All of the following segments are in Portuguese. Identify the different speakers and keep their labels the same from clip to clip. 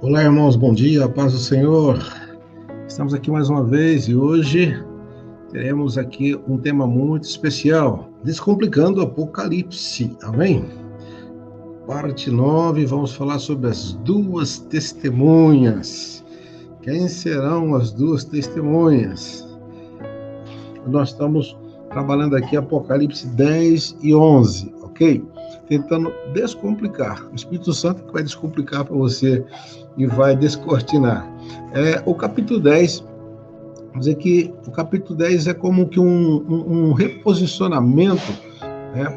Speaker 1: Olá, irmãos, bom dia, a paz do Senhor. Estamos aqui mais uma vez e hoje teremos aqui um tema muito especial, Descomplicando o Apocalipse, amém? Parte 9, vamos falar sobre as duas testemunhas. Quem serão as duas testemunhas? Nós estamos trabalhando aqui Apocalipse 10 e 11, ok? Tentando descomplicar. O Espírito Santo que vai descomplicar para você e vai descortinar. O capítulo 10, vamos dizer que o capítulo 10 é como que um reposicionamento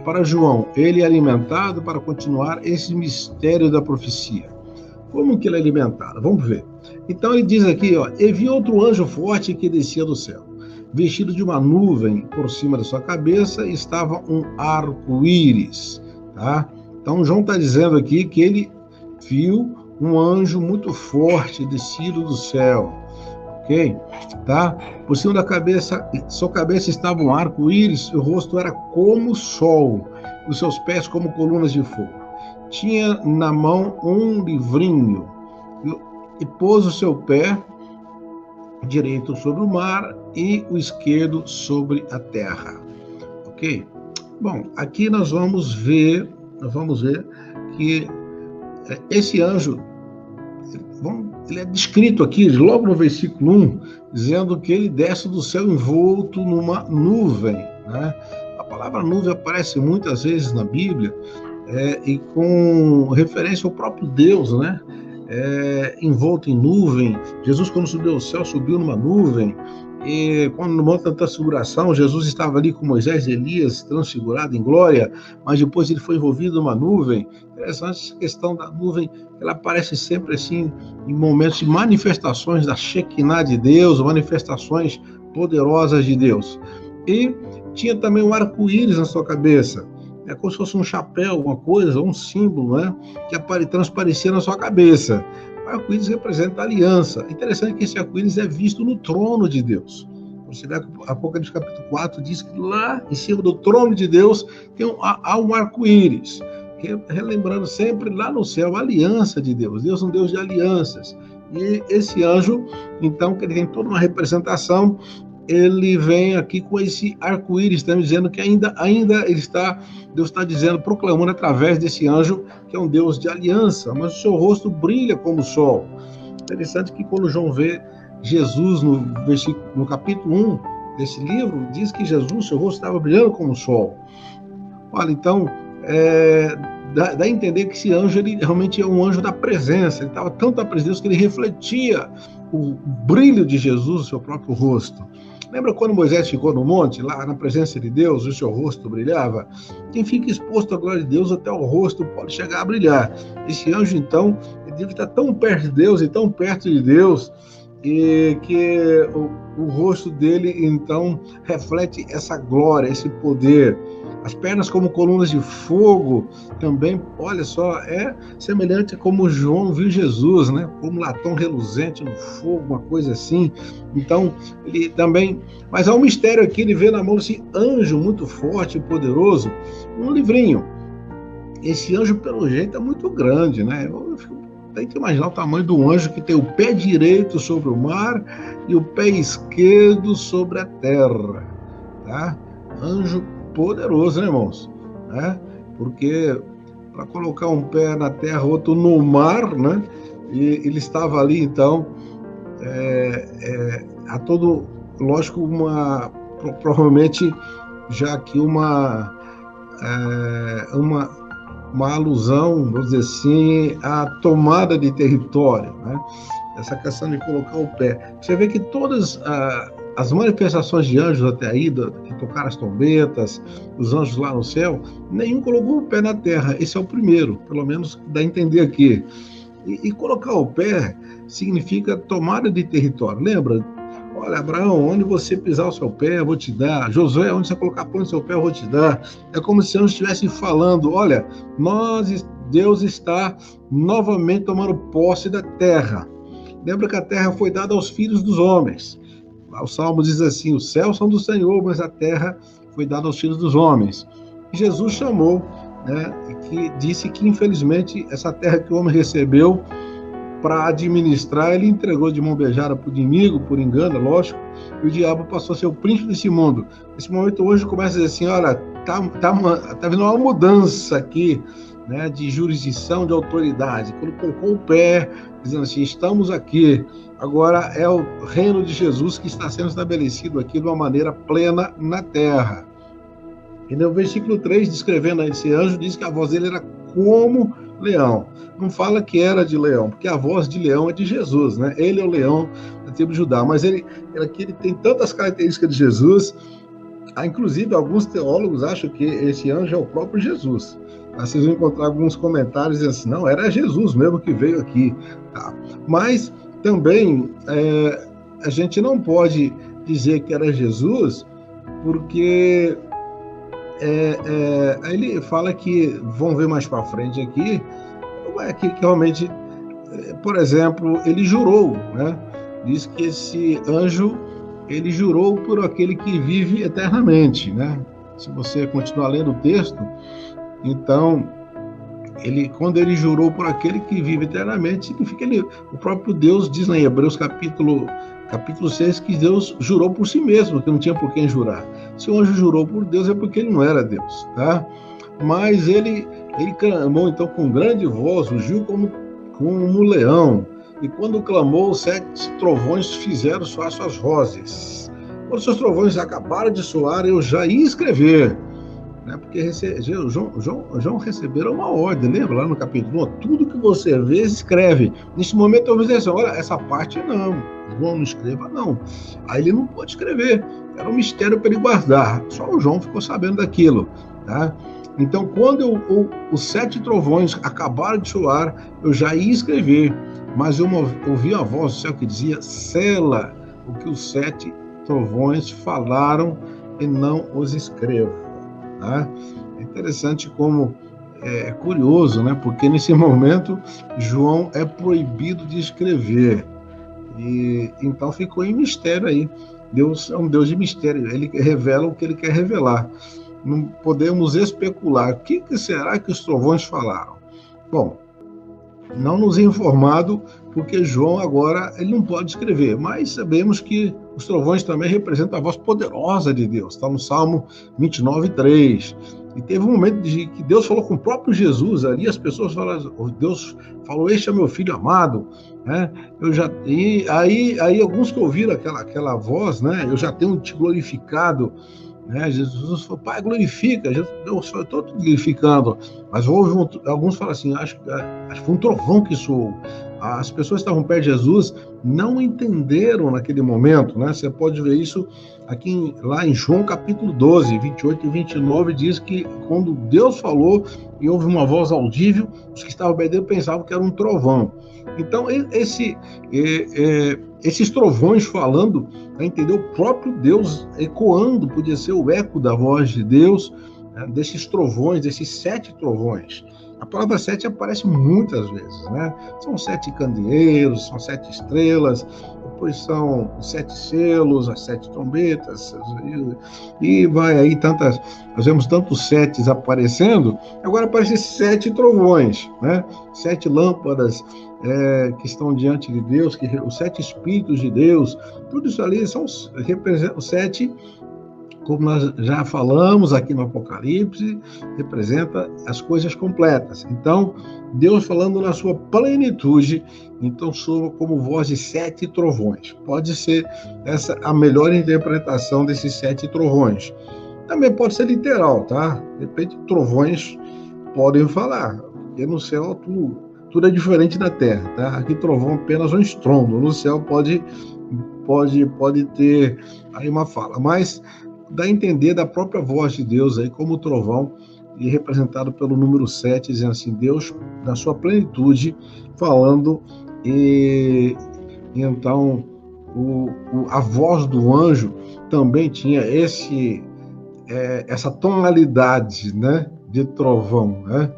Speaker 1: para João. Ele é alimentado para continuar esse mistério da profecia. Como que ele é alimentado? Vamos ver. Então ele diz aqui, e vi outro anjo forte que descia do céu, vestido de uma nuvem por cima da sua cabeça, estava um arco-íris. Tá? Então João está dizendo aqui que ele viu um anjo muito forte descido do céu, ok? Tá? Por cima da cabeça, sua cabeça estava um arco-íris, o rosto era como o sol, os seus pés como colunas de fogo. Tinha na mão um livrinho e pôs o seu pé direito sobre o mar e o esquerdo sobre a terra, ok? Bom, aqui nós vamos ver que esse anjo, ele é descrito aqui, logo no versículo 1, dizendo que ele desce do céu envolto numa nuvem, né? A palavra nuvem aparece muitas vezes na Bíblia, e com referência ao próprio Deus, né? Envolto em nuvem. Jesus, quando subiu ao céu, subiu numa nuvem. E quando no Monte da Transfiguração, Jesus estava ali com Moisés e Elias, transfigurado em glória, mas depois ele foi envolvido numa nuvem. Interessante essa questão da nuvem, ela aparece sempre assim, em momentos de manifestações da Shekinah de Deus, manifestações poderosas de Deus. E tinha também um arco-íris na sua cabeça, como se fosse um chapéu, alguma coisa, um símbolo, né, que transparecia na sua cabeça. O arco-íris representa a aliança. Interessante que esse arco-íris é visto no trono de Deus. Você vê que Apocalipse capítulo 4 diz que lá em cima do trono de Deus há um arco-íris, relembrando sempre lá no céu a aliança de Deus. Deus é um Deus de alianças. E esse anjo, então, que ele tem toda uma representação, ele vem aqui com esse arco-íris, estamos dizendo que ainda Deus está dizendo, proclamando através desse anjo, que é um Deus de aliança, mas o seu rosto brilha como o sol. Interessante que quando João vê Jesus no capítulo 1 desse livro, diz que Jesus, seu rosto estava brilhando como o sol. Olha, então, dá a entender que esse anjo, ele realmente é um anjo da presença, ele estava tanto da presença de Deus que ele refletia o brilho de Jesus, o seu próprio rosto. Lembra quando Moisés ficou no monte, lá na presença de Deus, o seu rosto brilhava? Quem fica exposto à glória de Deus, até o rosto pode chegar a brilhar. Esse anjo, então, ele deve estar tão perto de Deus e tão perto de Deus, e que o rosto dele, então, reflete essa glória, esse poder. As pernas como colunas de fogo também, olha só, é semelhante a como João viu Jesus, né? Como latão reluzente no fogo, uma coisa assim. Então, ele também... Mas há um mistério aqui, ele vê na mão desse anjo muito forte e poderoso, um livrinho. Esse anjo, pelo jeito, é muito grande, né? Tem que imaginar o tamanho do anjo que tem o pé direito sobre o mar e o pé esquerdo sobre a terra, tá? Anjo poderoso, né, irmãos? Porque para colocar um pé na terra, outro no mar, né? E ele estava ali, então, a todo, lógico, provavelmente já aqui uma alusão, vamos dizer assim, à tomada de território, né? Essa questão de colocar o pé. Você vê que todas as manifestações de anjos até aí, que tocaram as trombetas, os anjos lá no céu, nenhum colocou o pé na terra. Esse é o primeiro, pelo menos dá a entender aqui. E colocar o pé significa tomada de território. Lembra? Olha, Abraão, onde você pisar o seu pé, eu vou te dar. Josué, onde você colocar a planta do seu pé, eu vou te dar. É como se o anjo estivesse falando, olha, Deus está novamente tomando posse da terra. Lembra que a terra foi dada aos filhos dos homens. O Salmo diz assim, os céus são do Senhor, mas a terra foi dada aos filhos dos homens. E Jesus chamou, né, que disse que, infelizmente, essa terra que o homem recebeu para administrar, ele entregou de mão beijada para o inimigo, por engano, lógico, e o diabo passou a ser o príncipe desse mundo. Nesse momento hoje começa a dizer assim, olha, tá vindo uma mudança aqui, né, de jurisdição, de autoridade. Quando colocou o pé, dizendo assim, estamos aqui, agora é o reino de Jesus que está sendo estabelecido aqui de uma maneira plena na terra. E no versículo 3, descrevendo esse anjo, diz que a voz dele era como leão. Não fala que era de leão, porque a voz de leão é de Jesus, né? Ele é o leão da tribo de Judá, mas ele tem tantas características de Jesus, inclusive alguns teólogos acham que esse anjo é o próprio Jesus. Vocês vão encontrar alguns comentários dizendo assim, não, era Jesus mesmo que veio aqui. Tá? Mas também a gente não pode dizer que era Jesus, porque ele fala que, vão ver mais para frente aqui, que realmente, por exemplo, ele jurou, né? Diz que esse anjo, ele jurou por aquele que vive eternamente, né? Se você continuar lendo o texto, então, quando ele jurou por aquele que vive eternamente, significa o próprio Deus diz lá em Hebreus capítulo 6 que Deus jurou por si mesmo, que não tinha por quem jurar. Se o anjo jurou por Deus é porque ele não era Deus, tá? Mas ele clamou então com grande voz, rugiu como um leão, e quando clamou, 7 trovões fizeram soar suas vozes. Quando seus trovões acabaram de soar, eu já ia escrever, né? Porque João receberam uma ordem, lembra lá no capítulo 1? Tudo que você vê, escreve. Nesse momento eu vou dizer assim, olha, essa parte não, João não escreva não. Aí ele não pôde escrever, era um mistério para ele guardar, só o João ficou sabendo daquilo, tá? Então, quando os 7 trovões acabaram de soar, eu já ia escrever, mas eu ouvi a voz do céu que dizia, sela o que os 7 trovões falaram e não os escreva. Tá? É interessante como é curioso, né? Porque nesse momento João é proibido de escrever, e então ficou em mistério aí. Deus é um Deus de mistério, ele revela o que ele quer revelar. Não podemos especular. O que será que os trovões falaram? Bom, não nos é informado, porque João agora ele não pode escrever, mas sabemos que os trovões também representam a voz poderosa de Deus. Está no Salmo 29:3. E teve um momento que Deus falou com o próprio Jesus ali, as pessoas falaram, Deus falou, este é meu filho amado, né? Aí alguns que ouviram aquela voz, né? Eu já tenho te glorificado, né? Jesus falou, Pai, glorifica. Eu estou glorificando. Mas alguns falam assim, acho que foi um trovão que soou. As pessoas que estavam perto de Jesus não entenderam naquele momento, né? Você pode ver isso aqui lá em João capítulo 12, 28 e 29, diz que quando Deus falou e houve uma voz audível, os que estavam perto dele pensavam que era um trovão. Então, esses trovões falando, entendeu? O próprio Deus ecoando, podia ser o eco da voz de Deus, né? Desses trovões, desses 7 trovões. A palavra 7 aparece muitas vezes, né? São 7 candeeiros, são 7 estrelas, depois são 7 selos, as 7 trombetas, e vai aí nós vemos tantos 7 aparecendo, agora aparecem 7 trovões, né? 7 lâmpadas que estão diante de Deus, os 7 espíritos de Deus, tudo isso ali representam 7, como nós já falamos aqui no Apocalipse, representa as coisas completas. Então, Deus falando na sua plenitude, então soa como voz de 7 trovões. Pode ser essa a melhor interpretação desses 7 trovões. Também pode ser literal, tá? De repente, trovões podem falar, porque no céu tudo é diferente da terra, tá? Aqui trovão apenas um estrondo, no céu pode ter aí uma fala, mas dá a entender da própria voz de Deus aí como trovão, e representado pelo número 7, dizendo assim, Deus na sua plenitude falando, e então a voz do anjo também tinha essa tonalidade, né, de trovão, né?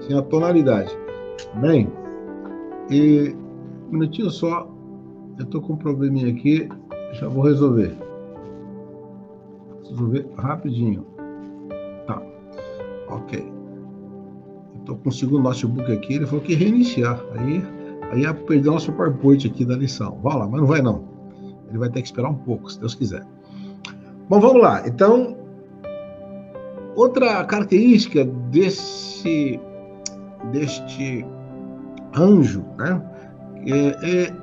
Speaker 1: Tinha tonalidade. Bem, e um minutinho só, eu estou com um probleminha aqui, já vou resolver. Preciso ver rapidinho. Tá, ok. Eu estou com o segundo notebook aqui, ele falou que reiniciar. Aí Aí ia perder o nosso PowerPoint aqui da lição. Vamos lá, mas não vai não. Ele vai ter que esperar um pouco, se Deus quiser. Bom, vamos lá. Então, outra característica deste anjo, né?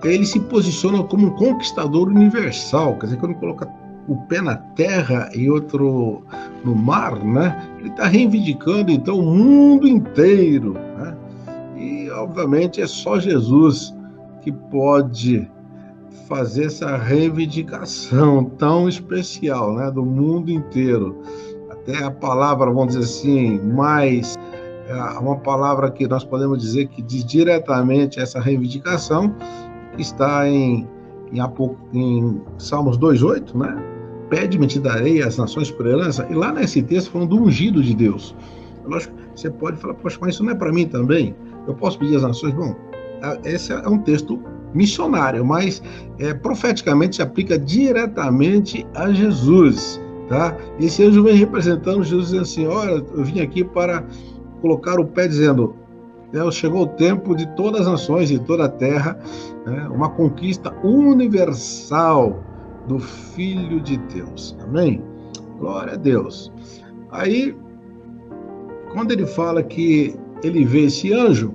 Speaker 1: Ele se posiciona como um conquistador universal, quer dizer, quando coloca o pé na terra e outro no mar, né? Ele está reivindicando, então, o mundo inteiro, né? E, obviamente, é só Jesus que pode fazer essa reivindicação tão especial, né? Do mundo inteiro. Até a palavra, vamos dizer assim, mais... uma palavra que nós podemos dizer que diz diretamente essa reivindicação, que está em Salmos 2,8, né? Pede-me, te darei as nações por herança. E lá nesse texto falando do ungido de Deus. Lógico, você pode falar, poxa, mas isso não é para mim também? Eu posso pedir as nações? Bom, esse é um texto missionário, mas profeticamente se aplica diretamente a Jesus, tá? Esse anjo vem representando Jesus dizendo assim, olha, eu vim aqui para colocar o pé dizendo, chegou o tempo de todas as nações e toda a terra, né, uma conquista universal do Filho de Deus. Amém? Glória a Deus. Aí, quando ele fala que ele vê esse anjo,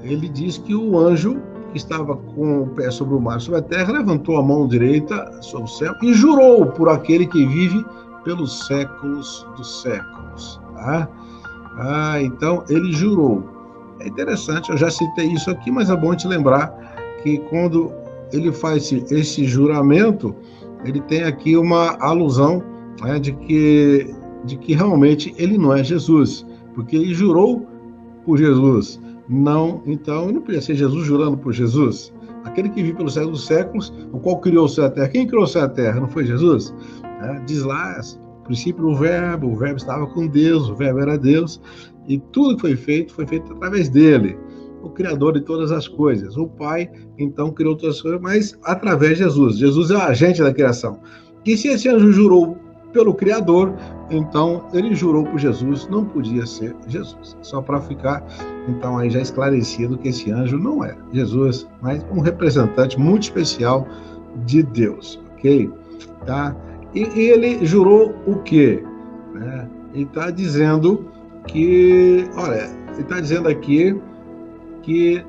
Speaker 1: ele diz que o anjo que estava com o pé sobre o mar, sobre a terra, levantou a mão direita sobre o céu e jurou por aquele que vive pelos séculos dos séculos. Tá? Então ele jurou. É interessante, eu já citei isso aqui, mas é bom te lembrar que quando ele faz esse juramento, ele tem aqui uma alusão, né, de que realmente ele não é Jesus, porque ele jurou por Jesus. Não, então ele não podia ser Jesus jurando por Jesus. Aquele que vive pelos séculos dos séculos, o qual criou o céu e a terra. Quem criou o céu e a terra? Não foi Jesus? Diz lá, no princípio o verbo estava com Deus, o verbo era Deus, e tudo que foi feito através dele, o Criador de todas as coisas. O Pai, então, criou todas as coisas, mas através de Jesus. Jesus é o agente da criação. E se esse anjo jurou pelo Criador, então ele jurou por Jesus, não podia ser Jesus. Só para ficar, então, aí já esclarecido que esse anjo não é Jesus, mas um representante muito especial de Deus, ok? Tá? E ele jurou o quê? Ele está dizendo que, olha, ele está dizendo aqui que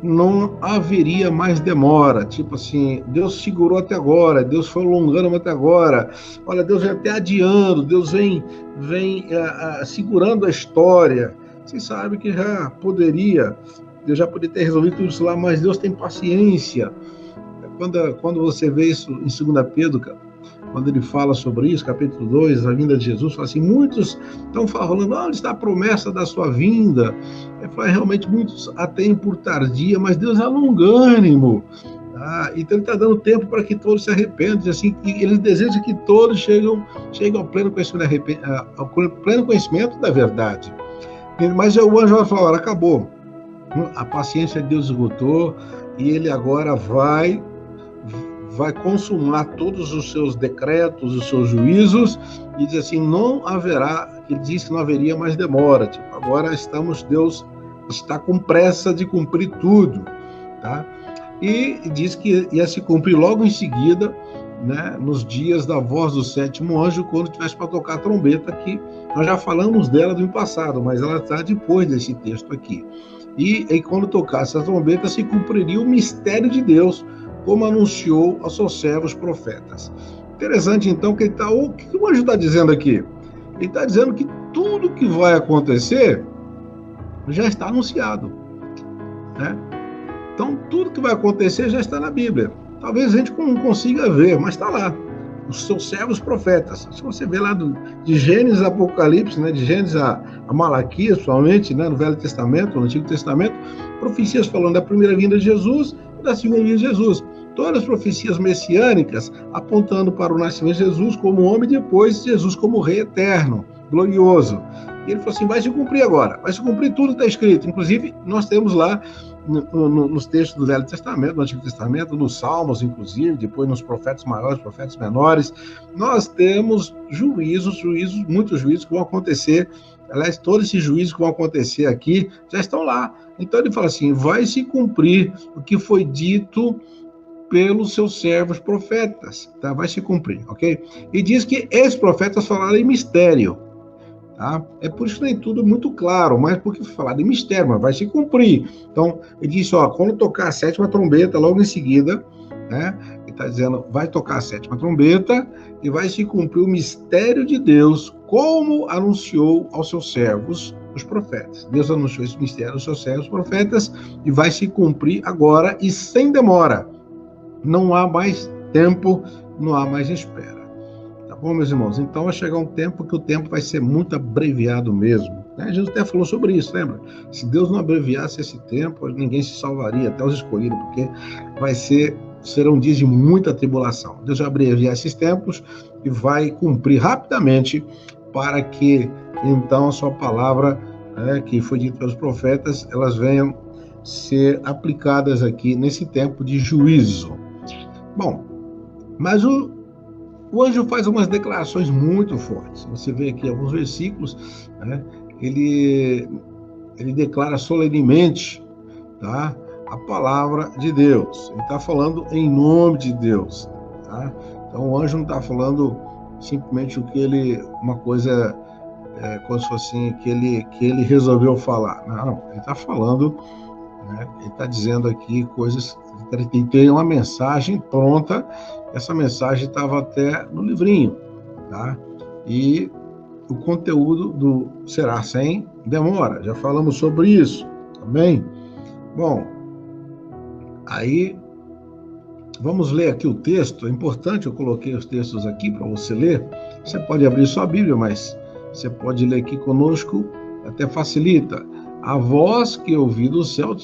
Speaker 1: não haveria mais demora, tipo assim, Deus segurou até agora, Deus foi alongando até agora, olha, Deus vem até adiando, Deus vem segurando a história. Você sabe que Deus já poderia ter resolvido tudo isso lá, mas Deus tem paciência. Quando você vê isso em 2 Pedro, quando ele fala sobre isso, capítulo 2, a vinda de Jesus, fala assim, muitos estão falando, onde está a promessa da sua vinda? Realmente muitos a têm por tardia, mas Deus é longânimo. Então ele está dando tempo para que todos se arrependam, assim, e ele deseja que todos cheguem ao pleno conhecimento da verdade. Mas o anjo vai falar, acabou, a paciência de Deus esgotou, e ele agora vai consumar todos os seus decretos, os seus juízos, e diz assim, ele diz que não haveria mais demora, agora Deus está com pressa de cumprir tudo, tá? E diz que ia se cumprir logo em seguida, né, nos dias da voz do sétimo anjo, quando tivesse para tocar a trombeta, que nós já falamos dela no passado, mas ela está depois desse texto aqui. E quando tocasse a trombeta, se cumpriria o mistério de Deus, como anunciou aos seus servos profetas. Interessante, então, que o que o anjo está dizendo aqui? Ele está dizendo que tudo que vai acontecer já está anunciado, né? Então, tudo que vai acontecer já está na Bíblia. Talvez a gente não consiga ver, mas está lá. Os seus servos profetas. Se você vê lá de Gênesis a Apocalipse, né, de Gênesis a Malaquias, principalmente, né, no Velho Testamento, no Antigo Testamento, profecias falando da primeira vinda de Jesus e da segunda vinda de Jesus. Todas as profecias messiânicas apontando para o nascimento de Jesus como homem e depois Jesus como rei eterno, glorioso. E ele falou assim, vai se cumprir agora, vai se cumprir tudo que está escrito. Inclusive, nós temos lá nos textos do Velho Testamento, no Antigo Testamento, nos Salmos, inclusive, depois nos profetas maiores, profetas menores, nós temos muitos juízos que vão acontecer. Aliás, todos esses juízos que vão acontecer aqui já estão lá. Então ele fala assim, vai se cumprir o que foi dito pelos seus servos profetas, tá? Vai se cumprir, ok? E diz que esses profetas falaram em mistério, tá? É por isso que nem tudo muito claro, mas porque falar de mistério, mas vai se cumprir. Então, ele disse, ó, quando tocar a sétima trombeta, logo em seguida, né? Ele está dizendo, vai tocar a sétima trombeta e vai se cumprir o mistério de Deus, como anunciou aos seus servos, os profetas. Deus anunciou esse mistério aos seus servos, os profetas, e vai se cumprir agora e sem demora. Não há mais tempo, não há mais espera. Tá bom, meus irmãos? Então vai chegar um tempo que o tempo vai ser muito abreviado mesmo. Né? Jesus até falou sobre isso, lembra? Se Deus não abreviasse esse tempo, ninguém se salvaria, até os escolhidos, porque serão dias de muita tribulação. Deus vai abreviar esses tempos e vai cumprir rapidamente para que, então, a sua palavra, que foi dita pelos profetas, elas venham ser aplicadas aqui nesse tempo de juízo. Bom, mas o anjo faz umas declarações muito fortes. Você vê aqui alguns versículos, né? Ele declara solenemente, tá? A palavra de Deus. Ele está falando em nome de Deus, tá? Então o anjo não está falando simplesmente uma coisa como se fosse assim, que ele resolveu falar. Não, ele está falando, né? Ele está dizendo aqui coisas. Ele tem uma mensagem pronta. Essa mensagem estava até no livrinho, tá? E o conteúdo será sem demora. Já falamos sobre isso, amém? Bom, aí vamos ler aqui o texto. É importante, eu coloquei os textos aqui para você ler. Você pode abrir sua Bíblia, mas você pode ler aqui conosco, até facilita. A voz que eu ouvi do céu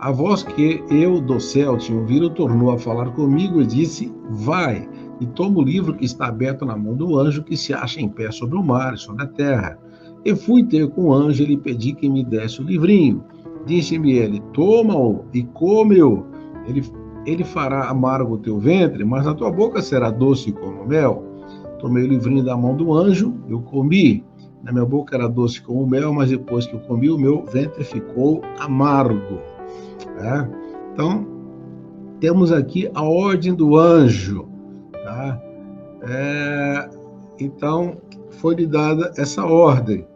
Speaker 1: A voz que eu do céu tinha ouvido tornou a falar comigo e disse, vai, e toma o livro que está aberto na mão do anjo que se acha em pé sobre o mar e sobre a terra. E fui ter com o anjo e lhe pedi que me desse o livrinho. Disse-me ele, toma-o e come-o. Ele fará amargo o teu ventre, mas a tua boca será doce como mel. Tomei o livrinho da mão do anjo, eu comi. Na minha boca era doce como mel, mas depois que eu comi, o meu ventre ficou amargo. Então, temos aqui a ordem do anjo. Tá? Então, foi-lhe dada essa ordem.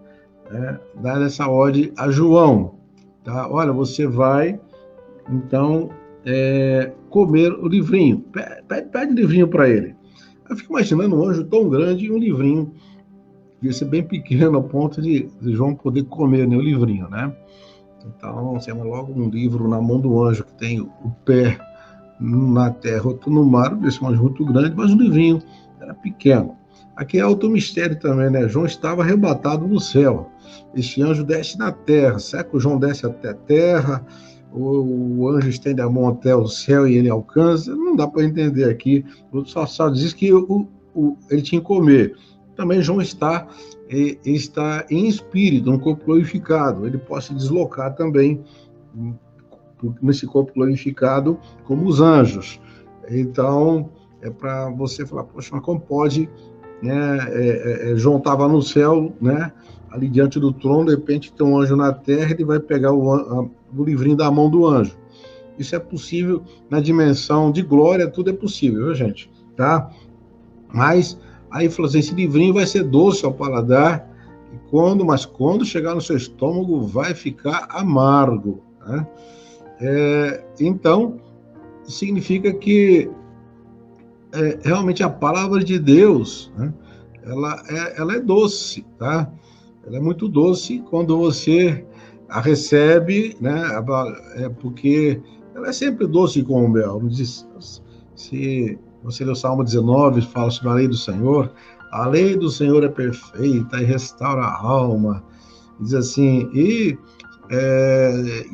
Speaker 1: Dada essa ordem a João. Tá? Olha, você vai, então, comer o livrinho. Pede o livrinho para ele. Eu fico imaginando um anjo tão grande e um livrinho. Devia ser bem pequeno, ao ponto de João poder comer, né, o livrinho, né? Então, você tem logo um livro na mão do anjo que tem o pé na terra, outro no mar, esse anjo muito grande, mas o livrinho era pequeno. Aqui é outro mistério também, né? João estava arrebatado no céu. Este anjo desce na terra. Será que o João desce até a terra? O anjo estende a mão até o céu e ele alcança? Não dá para entender aqui. Só diz que ele tinha que comer. Também João está em espírito, um corpo glorificado. Ele pode se deslocar também nesse corpo glorificado como os anjos. Então, é para você falar, poxa, mas como pode, né? João estava no céu, né? Ali diante do trono, de repente tem um anjo na terra, ele vai pegar o livrinho da mão do anjo. Isso é possível na dimensão de glória, tudo é possível, viu, gente? Tá? Mas aí falou assim, esse livrinho vai ser doce ao paladar, mas quando chegar no seu estômago vai ficar amargo. Né? Então, significa que realmente a palavra de Deus, né, ela é doce, tá? Ela é muito doce quando você a recebe, né? Porque ela é sempre doce como o mel. Se você lê o Salmo 19, fala sobre a lei do Senhor. A lei do Senhor é perfeita e restaura a alma. Diz assim, e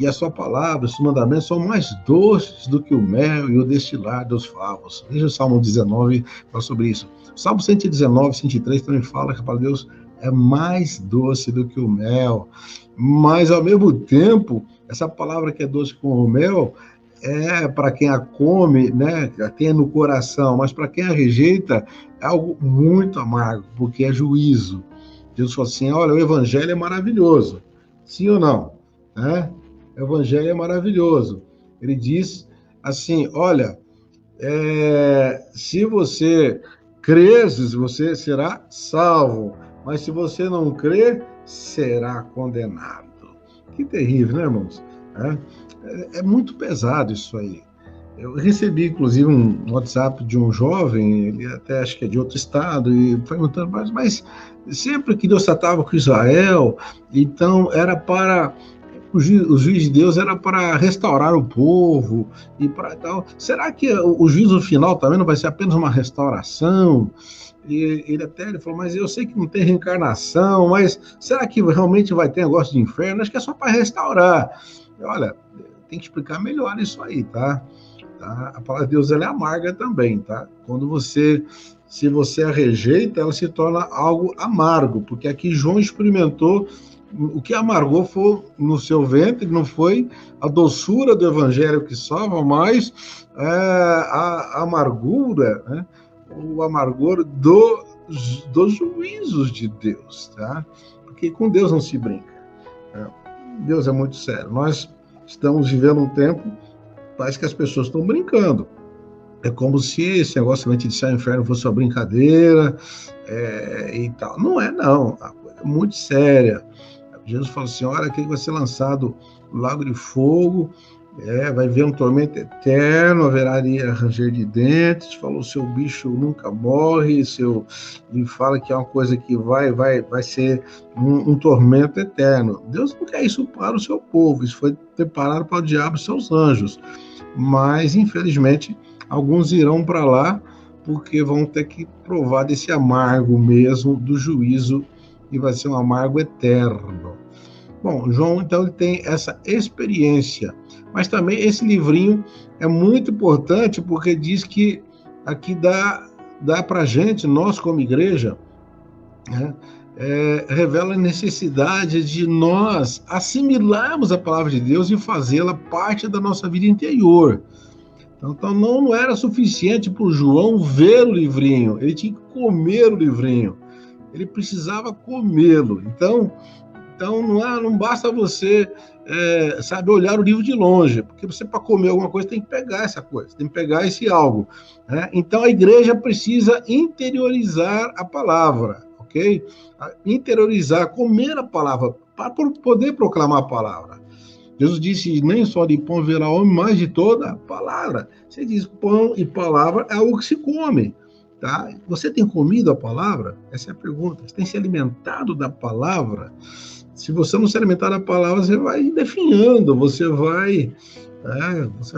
Speaker 1: a sua palavra, os seus mandamentos são mais doces do que o mel e o destilar dos favos. Veja o Salmo 19, fala sobre isso. O Salmo 119, 103 também fala que a palavra de Deus é mais doce do que o mel. Mas, ao mesmo tempo, essa palavra que é doce como o mel, para quem a come, né, tem no coração, mas para quem a rejeita, é algo muito amargo, porque é juízo. Deus falou assim, olha, o evangelho é maravilhoso. Sim ou não? né? O Evangelho é maravilhoso. Ele diz assim: olha, se você creres, você será salvo, mas se você não crer, será condenado. Que terrível, né, irmãos? É muito pesado isso aí. Eu recebi, inclusive, um WhatsApp de um jovem, ele até acho que é de outro estado, e perguntando, mas sempre que Deus tratava com Israel, então era para o juiz de Deus era para restaurar o povo e para tal. Será que o juízo final também não vai ser apenas uma restauração? E ele falou, mas eu sei que não tem reencarnação, mas será que realmente vai ter negócio de inferno? Acho que é só para restaurar. Olha, tem que explicar melhor isso aí, tá? A palavra de Deus ela é amarga também, tá? Se você a rejeita, ela se torna algo amargo, porque aqui João experimentou o que amargou foi no seu ventre, não foi a doçura do evangelho que salva, mas a amargura, né? O amargor dos juízos de Deus, tá? Porque com Deus não se brinca. Né? Deus é muito sério. Nós estamos vivendo um tempo, parece que as pessoas estão brincando. É como se esse negócio de iniciar o inferno fosse uma brincadeira e tal. Não é, não. A coisa é muito séria. Jesus falou assim, olha, aquele que vai ser lançado no lago de fogo, vai ver um tormento eterno, haverá ranger de dentes, falou, seu bicho nunca morre, e fala que é uma coisa que vai ser um tormento eterno. Deus não quer isso para o seu povo, isso foi preparado para o diabo e seus anjos. Mas, infelizmente, alguns irão para lá porque vão ter que provar desse amargo mesmo do juízo e vai ser um amargo eterno. Bom, João, então, ele tem essa experiência, mas também esse livrinho é muito importante porque diz que aqui dá para a gente, nós como igreja, né, revela a necessidade de nós assimilarmos a palavra de Deus e fazê-la parte da nossa vida interior. Então não era suficiente para o João ver o livrinho, ele tinha que comer o livrinho, ele precisava comê-lo. Então não basta você, olhar o livro de longe, porque você, para comer alguma coisa, tem que pegar essa coisa, tem que pegar esse algo. Né? Então a igreja precisa interiorizar a palavra, ok? Interiorizar, comer a palavra, para poder proclamar a palavra. Jesus disse, nem só de pão verá homem, mas de toda a palavra. Você diz, pão e palavra é algo que se come. Tá? Você tem comido a palavra? Essa é a pergunta. Você tem se alimentado da palavra? Se você não se alimentar da palavra, você vai definhando, você vai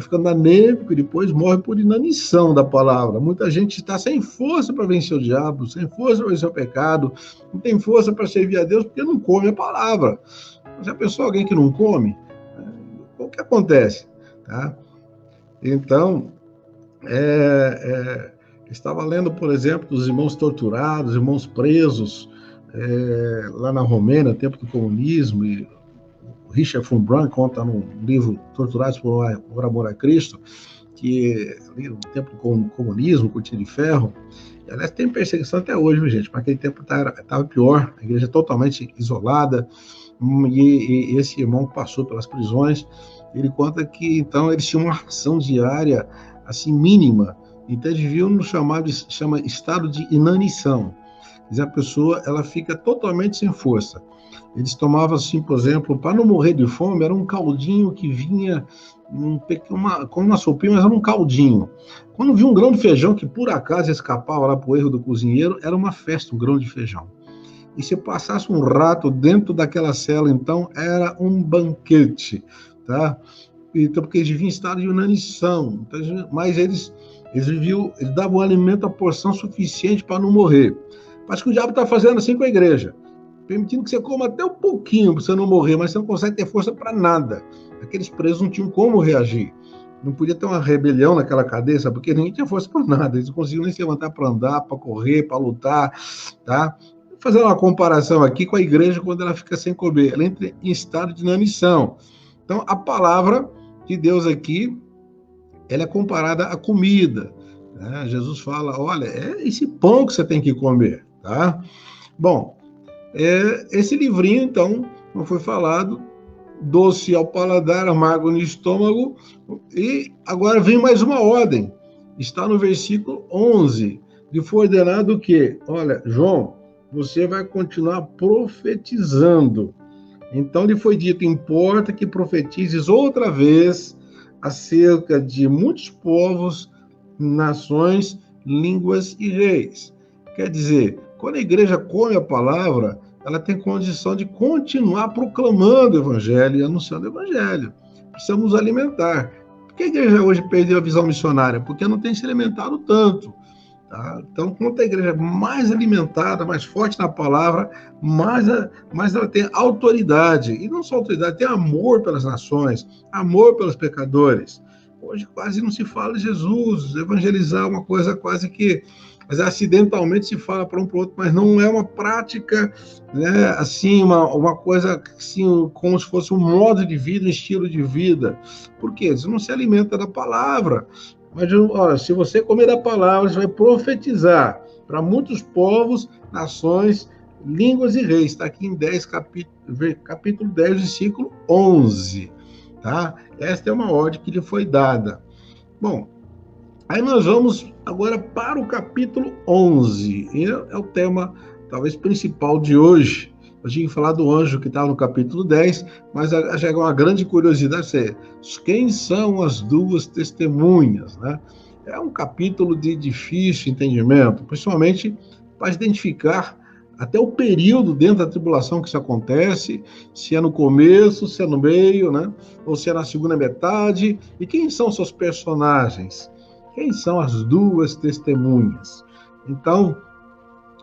Speaker 1: ficando anêmico e depois morre por inanição da palavra. Muita gente está sem força para vencer o diabo, sem força para vencer o pecado, não tem força para servir a Deus porque não come a palavra. Já pensou alguém que não come? O que acontece? Tá? Então, estava lendo, por exemplo, dos irmãos torturados, irmãos presos, lá na Romênia, no tempo do comunismo, e o Richard von Brandt conta num livro Torturados por Amor a Cristo, que no tempo do comunismo, cortina de ferro, aliás, tem perseguição até hoje, viu, gente? Mas aquele tempo estava pior, a igreja totalmente isolada, e esse irmão passou pelas prisões. Ele conta que, então, eles tinham uma ração diária, assim, mínima. Então, eles viviam no chama estado de inanição. Quer dizer, a pessoa, ela fica totalmente sem força. Eles tomavam, assim, por exemplo, para não morrer de fome, era um caldinho que vinha, com uma sopinha, mas era um caldinho. Quando viu um grão de feijão que, por acaso, escapava lá para o erro do cozinheiro, era uma festa, um grão de feijão. E se passasse um rato dentro daquela cela, então, era um banquete, tá? Então, porque eles viviam em estado de inanição, então, mas eles davam o alimento, a porção suficiente para não morrer. Mas que o diabo está fazendo assim com a igreja, permitindo que você coma até um pouquinho para você não morrer, mas você não consegue ter força para nada. Aqueles presos não tinham como reagir. Não podia ter uma rebelião naquela cadeia, sabe? Porque ninguém tinha força para nada. Eles não conseguiam nem se levantar para andar, para correr, para lutar, tá? Vou fazer uma comparação aqui com a igreja quando ela fica sem comer. Ela entra em estado de inanição. Então, a palavra de Deus aqui, ela é comparada à comida. Né? Jesus fala, olha, é esse pão que você tem que comer, tá? Bom, esse livrinho, então, como foi falado, doce ao paladar, amargo no estômago. E agora vem mais uma ordem. Está no versículo 11. Lhe foi ordenado o quê? Olha, João, você vai continuar profetizando. Então lhe foi dito, importa que profetizes outra vez acerca de muitos povos, nações, línguas e reis. Quer dizer, quando a igreja come a palavra, ela tem condição de continuar proclamando o evangelho e anunciando o evangelho. Precisamos alimentar. Por que a igreja hoje perdeu a visão missionária? Porque não tem se alimentado tanto. Tá? Então, quanto a igreja é mais alimentada, mais forte na palavra, mais ela tem autoridade. E não só autoridade, tem amor pelas nações, amor pelos pecadores. Hoje quase não se fala de Jesus, evangelizar é uma coisa quase que, mas acidentalmente se fala para um para o outro, mas não é uma prática, né, assim, uma coisa assim, como se fosse um modo de vida, um estilo de vida. Por quê? Você não se alimenta da palavra. Mas, olha, se você comer a palavra, você vai profetizar para muitos povos, nações, línguas e reis. Está aqui em 10, capítulo 10, versículo 11. Tá? Esta é uma ordem que lhe foi dada. Bom, aí nós vamos agora para o capítulo 11. E é o tema, talvez, principal de hoje. Eu tinha que falar do anjo que estava no capítulo 10, mas já é uma grande curiosidade, quem são as duas testemunhas, né? É um capítulo de difícil entendimento, principalmente para identificar até o período dentro da tribulação que isso acontece, se é no começo, se é no meio, né? Ou se é na segunda metade, e quem são seus personagens? Quem são as duas testemunhas? Então,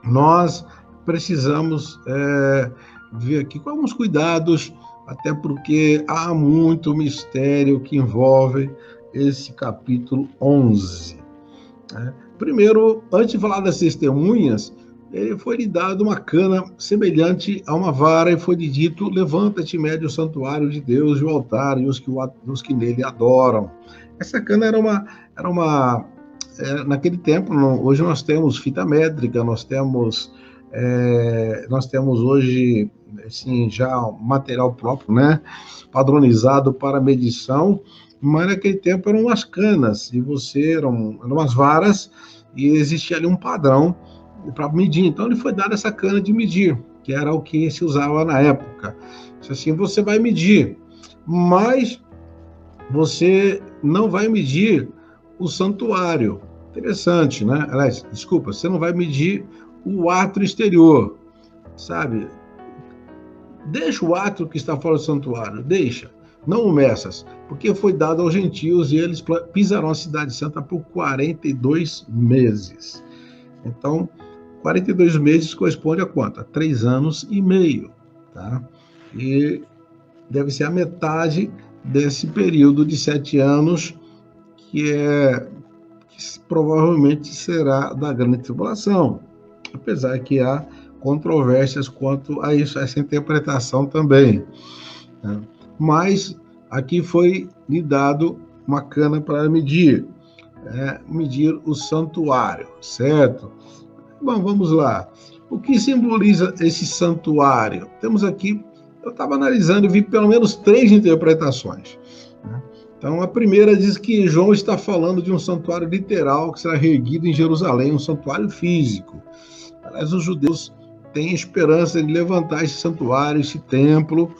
Speaker 1: nós precisamos ver aqui com alguns cuidados, até porque há muito mistério que envolve esse capítulo 11. Né? Primeiro, antes de falar das testemunhas, ele foi-lhe dado uma cana semelhante a uma vara e foi-lhe dito, levanta-te, mede o santuário de Deus e o altar e os que nele adoram. Essa cana era uma naquele tempo, hoje nós temos fita métrica, nós temos hoje assim, já material próprio, né, padronizado para medição, mas naquele tempo eram umas canas, e eram umas varas, e existia ali um padrão para medir. Então, ele foi dado essa cana de medir, que era o que se usava na época. Assim, você vai medir, mas você não vai medir o santuário. Interessante, né? Aliás, desculpa, você não vai medir o átrio exterior, sabe? Deixa o átrio que está fora do santuário, deixa. Não o meças, porque foi dado aos gentios e eles pisarão a cidade santa por 42 meses. Então, 42 meses corresponde a quanto? A 3 anos e meio, tá? E deve ser a metade desse período de 7 anos, que provavelmente será da grande tribulação, apesar que há controvérsias quanto a isso, essa interpretação também. Né? Mas aqui foi lhe dado uma cana para medir o santuário, certo? Bom, vamos lá. O que simboliza esse santuário? Temos aqui, eu estava analisando e vi pelo menos 3 interpretações. Né? Então, a primeira diz que João está falando de um santuário literal que será reerguido em Jerusalém, um santuário físico. Aliás, os judeus têm esperança de levantar esse santuário, esse templo,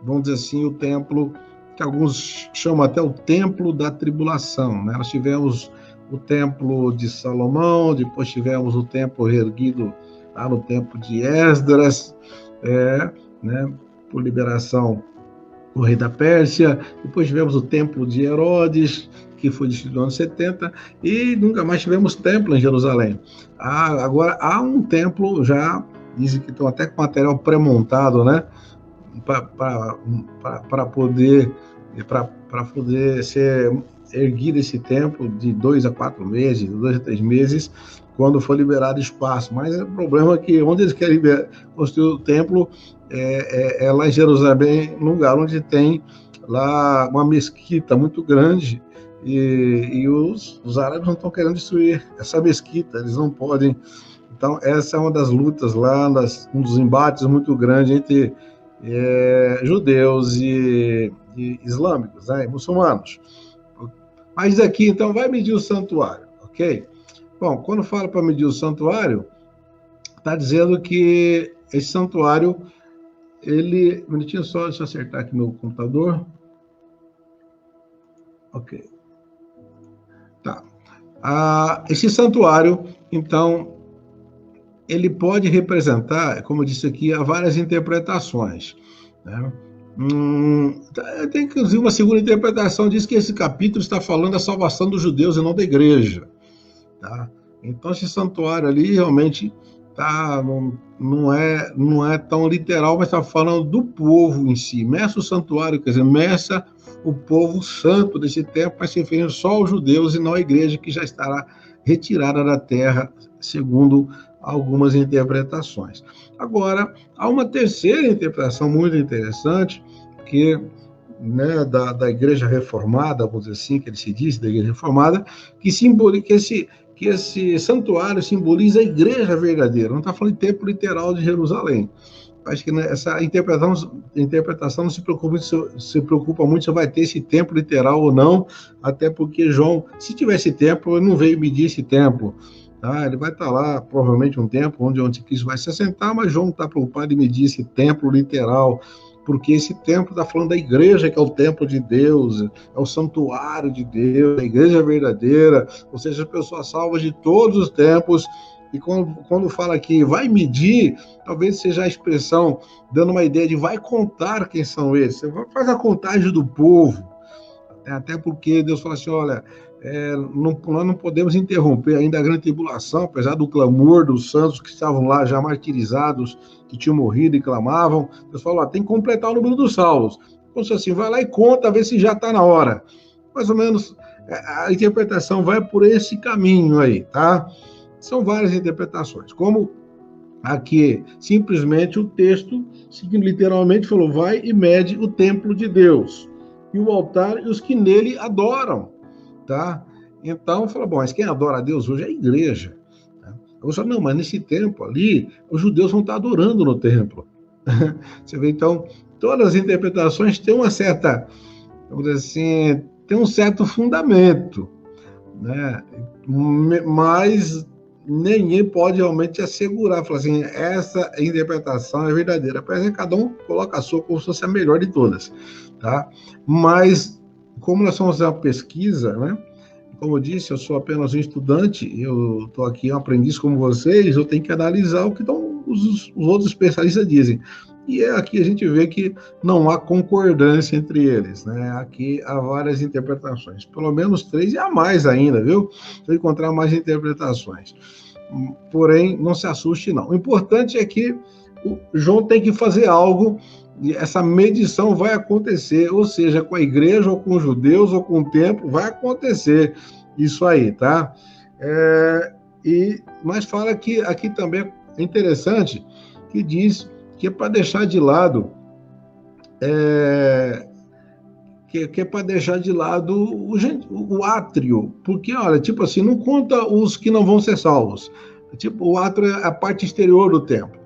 Speaker 1: vamos dizer assim, o templo que alguns chamam até o templo da tribulação. Né? Nós tivemos o templo de Salomão, depois tivemos o templo reerguido lá no tempo de Esdras, né, por liberação do rei da Pérsia, depois tivemos o templo de Herodes, que foi destruído no ano 70, e nunca mais tivemos templo em Jerusalém. Agora há um templo já, dizem que estão até com material pré-montado, né, para poder ser erguido esse templo de 2 a 4 meses, 2 a 3 meses, quando for liberado espaço. Mas o problema é que onde eles querem construir o templo é lá em Jerusalém, num lugar onde tem lá uma mesquita muito grande, e os árabes não estão querendo destruir essa mesquita, eles não podem. Então, essa é uma das lutas lá, um dos embates muito grandes entre judeus e islâmicos, né, e muçulmanos. Mas aqui, então, vai medir o santuário, ok? Bom, quando fala para medir o santuário, está dizendo que esse santuário, ele... Um minutinho só, deixa eu acertar aqui meu computador. Ok. Tá. Esse santuário, então, ele pode representar, como eu disse aqui, há várias interpretações, né? Tem inclusive uma segunda interpretação, diz que esse capítulo está falando da salvação dos judeus e não da igreja, tá? Então esse santuário ali realmente não é tão literal, mas está falando do povo em si. Meça o santuário, quer dizer, meça o povo santo desse tempo, mas se referindo só aos judeus e não à igreja, que já estará retirada da terra, segundo algumas interpretações. Agora, há uma terceira interpretação muito interessante, que, né, da igreja reformada, vamos dizer assim, que ele se diz, da igreja reformada, que esse santuário simboliza a igreja verdadeira. Não está falando de templo literal de Jerusalém. Acho que, né, essa interpretação não se preocupa muito se vai ter esse templo literal ou não, até porque João, se tivesse templo, ele não veio medir esse templo. Tá? Ele vai estar lá, provavelmente, um tempo onde o anticristo vai se assentar, mas João não está preocupado em medir esse templo literal, porque esse templo está falando da igreja, que é o templo de Deus, é o santuário de Deus, a igreja verdadeira, ou seja, as pessoas salvas de todos os tempos. E quando fala aqui, vai medir, talvez seja a expressão dando uma ideia de vai contar quem são eles. Você faz a contagem do povo, até porque Deus fala assim, olha, nós não podemos interromper ainda a grande tribulação, apesar do clamor dos santos que estavam lá já martirizados, que tinham morrido e clamavam. Deus falou, tem que completar o número dos salvos. Então, assim, vai lá e conta, vê se já está na hora. Mais ou menos, a interpretação vai por esse caminho aí, tá? São várias interpretações. Como aqui, simplesmente o texto, seguindo literalmente, falou, vai e mede o templo de Deus, e o altar e os que nele adoram. Tá? Então, fala, bom, mas quem adora a Deus hoje é a igreja. Né? Eu falo, não, mas nesse tempo ali, os judeus vão estar adorando no templo. Você vê, então, todas as interpretações têm uma certa, vamos dizer assim, tem um certo fundamento, né? Mas ninguém pode realmente assegurar, falar assim, essa interpretação é verdadeira. Apesar que cada um coloca a sua como se fosse a melhor de todas, tá? Mas como nós somos uma pesquisa, né? Como eu disse, eu sou apenas um estudante, eu estou aqui, um aprendiz como vocês, eu tenho que analisar o que os outros especialistas dizem. E aqui a gente vê que não há concordância entre eles, né? Aqui há várias interpretações, pelo menos 3 e há mais ainda, viu? Se eu encontrar mais interpretações. Porém, não se assuste, não. O importante é que o João tem que fazer algo. E essa medição vai acontecer, ou seja, com a igreja, ou com os judeus, ou com o templo, vai acontecer isso aí, tá? Mas fala que aqui também é interessante, que diz que é para deixar de lado, que é para deixar de lado o átrio, porque, olha, tipo assim, não conta os que não vão ser salvos. Tipo, o átrio é a parte exterior do templo,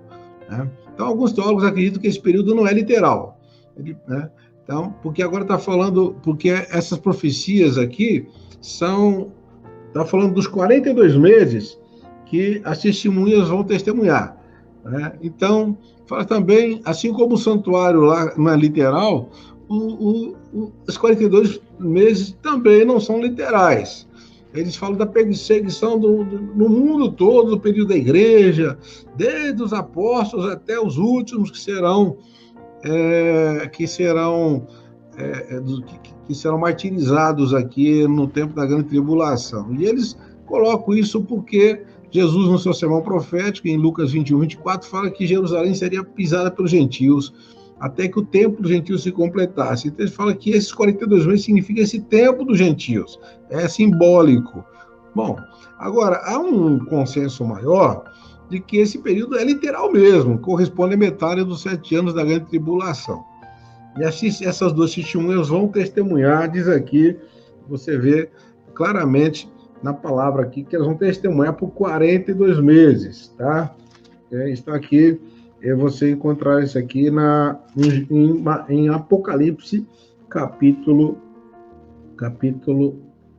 Speaker 1: né? Então, alguns teólogos acreditam que esse período não é literal, né? Então, porque agora está falando, porque essas profecias aqui está falando dos 42 meses que as testemunhas vão testemunhar, né? Então, fala também, assim como o santuário lá não é literal, os 42 meses também não são literais. Eles falam da perseguição no mundo todo, do período da igreja, desde os apóstolos até os últimos que serão martirizados aqui no tempo da grande tribulação. E eles colocam isso porque Jesus, no seu sermão profético, em Lucas 21, 24, fala que Jerusalém seria pisada pelos gentios, até que o tempo dos gentios se completasse. Então, ele fala que esses 42 meses significa esse tempo dos gentios. É simbólico. Bom, agora, há um consenso maior de que esse período é literal mesmo, corresponde à metade dos 7 anos da grande tribulação. E essas duas testemunhas vão testemunhar, diz aqui, você vê claramente na palavra aqui, que elas vão testemunhar por 42 meses, tá? Está aqui você encontrar isso aqui em Apocalipse, capítulo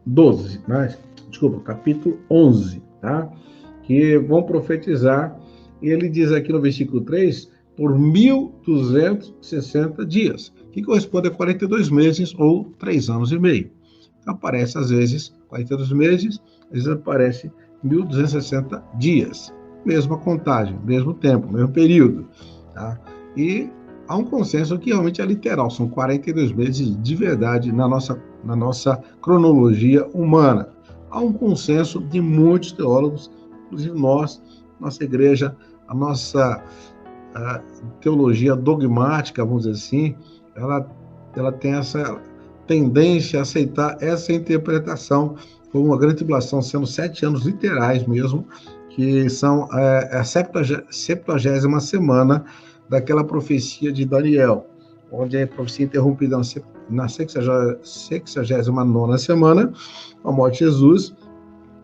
Speaker 1: 12, né? Desculpa, capítulo 11, tá? Que vão profetizar, e ele diz aqui no versículo 3, por 1.260 dias, que corresponde a 42 meses ou 3 anos e meio. Então, aparece às vezes 42 meses, às vezes aparece 1.260 dias. Mesma contagem, mesmo tempo, mesmo período. Tá? E há um consenso que realmente é literal, são 42 meses de verdade na nossa cronologia humana. Há um consenso de muitos teólogos, inclusive nossa igreja, a nossa teologia dogmática, vamos dizer assim, ela tem essa tendência a aceitar essa interpretação como uma grande tribulação, sendo 7 anos literais mesmo, que são a 70ª semana daquela profecia de Daniel, onde a profecia interrompida na 69ª semana, a morte de Jesus,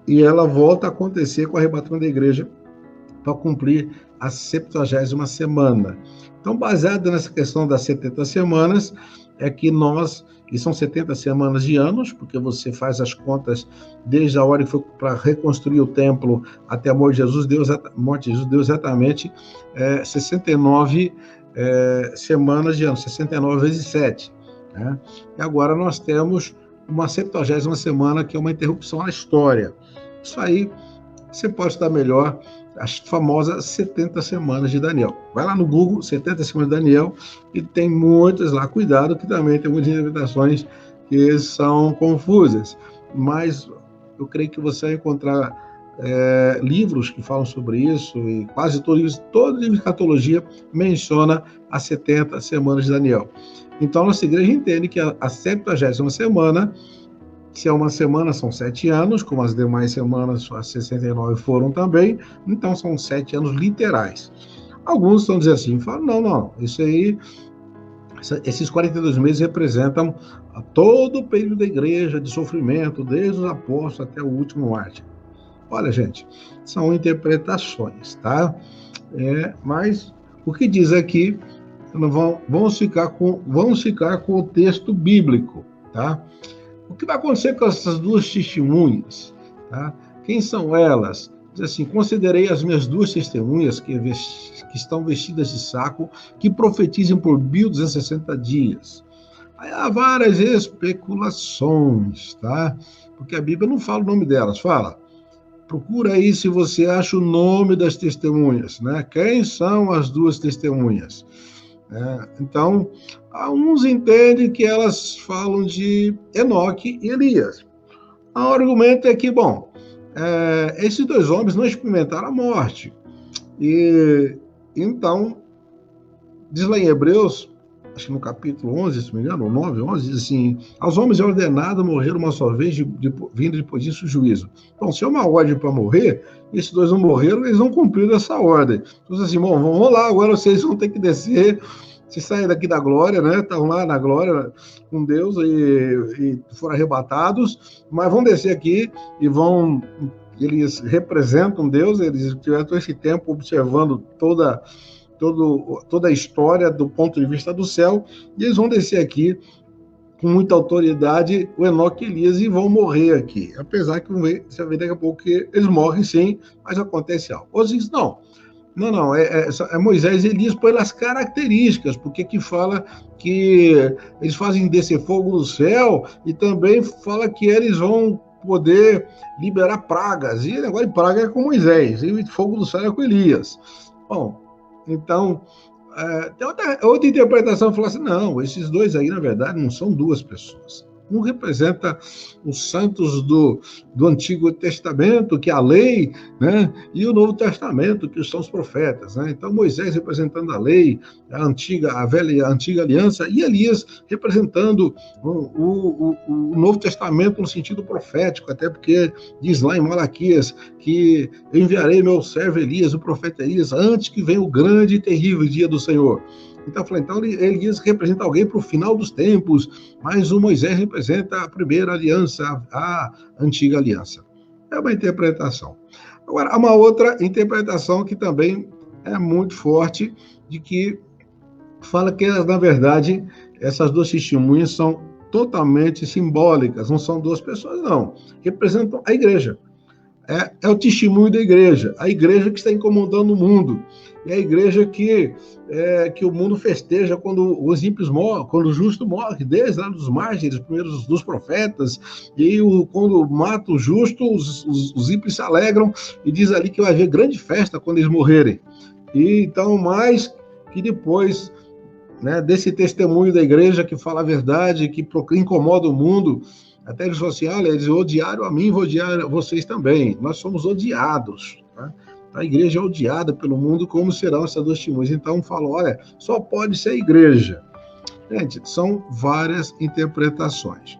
Speaker 1: e ela volta a acontecer com o arrebatamento da igreja para cumprir a 70ª semana. Então, baseado nessa questão das 70 semanas, é que e são 70 semanas de anos, porque você faz as contas desde a hora que foi para reconstruir o templo até a morte de Jesus, deu exatamente 69 semanas de anos, 69 vezes 7. Né? E agora nós temos uma 70ª semana, que é uma interrupção na história. Isso aí você pode estar melhor, as famosas 70 semanas de Daniel. Vai lá no Google, 70 semanas de Daniel, e tem muitas lá. Cuidado, que também tem muitas interpretações que são confusas. Mas eu creio que você vai encontrar livros que falam sobre isso, e quase todo livro de escatologia menciona as 70 semanas de Daniel. Então, nossa igreja entende que a 70ª semana, se é uma semana, são 7 anos, como as demais semanas, as 69 foram também, então são 7 anos literais. Alguns estão dizendo assim, falam, não, isso aí, esses 42 meses representam todo o período da igreja de sofrimento, desde os apóstolos até o último mártir. Olha, gente, são interpretações, tá? Mas o que diz aqui, vamos ficar com o texto bíblico, tá? O que vai acontecer com essas duas testemunhas? Tá? Quem são elas? Diz assim, considerei as minhas duas testemunhas que estão vestidas de saco, que profetizem por 1.260 dias. Aí há várias especulações, tá? Porque a Bíblia não fala o nome delas, fala. Procura aí se você acha o nome das testemunhas, né? Quem são as duas testemunhas? Então, uns entendem que elas falam de Enoque e Elias. O argumento é que, esses dois homens não experimentaram a morte. E então, diz lá em Hebreus, acho que no capítulo 11, se não me engano, ou 9, 11, diz assim, aos homens é ordenado morrer uma só vez, vindo depois disso o juízo. Então, se é uma ordem para morrer, esses dois não morreram, eles não cumpriram essa ordem. Então, assim, vamos lá, agora vocês vão ter que descer, se saem daqui da glória, né? Estão lá na glória com Deus e foram arrebatados, mas vão descer aqui e eles representam Deus, eles tiveram todo esse tempo observando toda a história do ponto de vista do céu, e eles vão descer aqui com muita autoridade, o Enoque e Elias, e vão morrer aqui. Apesar que você vai ver daqui a pouco que eles morrem sim, mas acontece algo. Outros dizem, não, é Moisés e Elias pelas características, porque aqui fala que eles fazem descer fogo do céu, e também fala que eles vão poder liberar pragas, e o negócio de praga é com Moisés, e fogo do céu é com Elias. Bom, então, tem outra interpretação, fala assim, não, esses dois aí, na verdade, não são duas pessoas. Um representa os santos do Antigo Testamento, que é a lei, né? E o Novo Testamento, que são os profetas, né? Então, Moisés representando a lei, a antiga aliança, e Elias representando o Novo Testamento no sentido profético, até porque diz lá em Malaquias que eu enviarei meu servo Elias, o profeta Elias, antes que venha o grande e terrível dia do Senhor. Então, Elias representa alguém para o final dos tempos, mas o Moisés representa a primeira aliança, a antiga aliança. É uma interpretação. Agora, há uma outra interpretação que também é muito forte, de que fala que, na verdade, essas duas testemunhas são totalmente simbólicas, não são duas pessoas, não. Representam a igreja. É o testemunho da igreja, a igreja que está incomodando o mundo. É a igreja que o mundo festeja quando os ímpios morrem, quando o justo morre, desde lá dos mártires, primeiros dos profetas, e quando mata o justo, os ímpios se alegram, e diz ali que vai haver grande festa quando eles morrerem. E então, mais que depois, né, desse testemunho da igreja que fala a verdade, que incomoda o mundo, até eles falam assim, olha, eles odiaram a mim, vou odiar vocês também. Nós somos odiados. Tá? A igreja é odiada pelo mundo, como serão essas duas testemunhas. Então, falam, olha, só pode ser a igreja. Gente, são várias interpretações.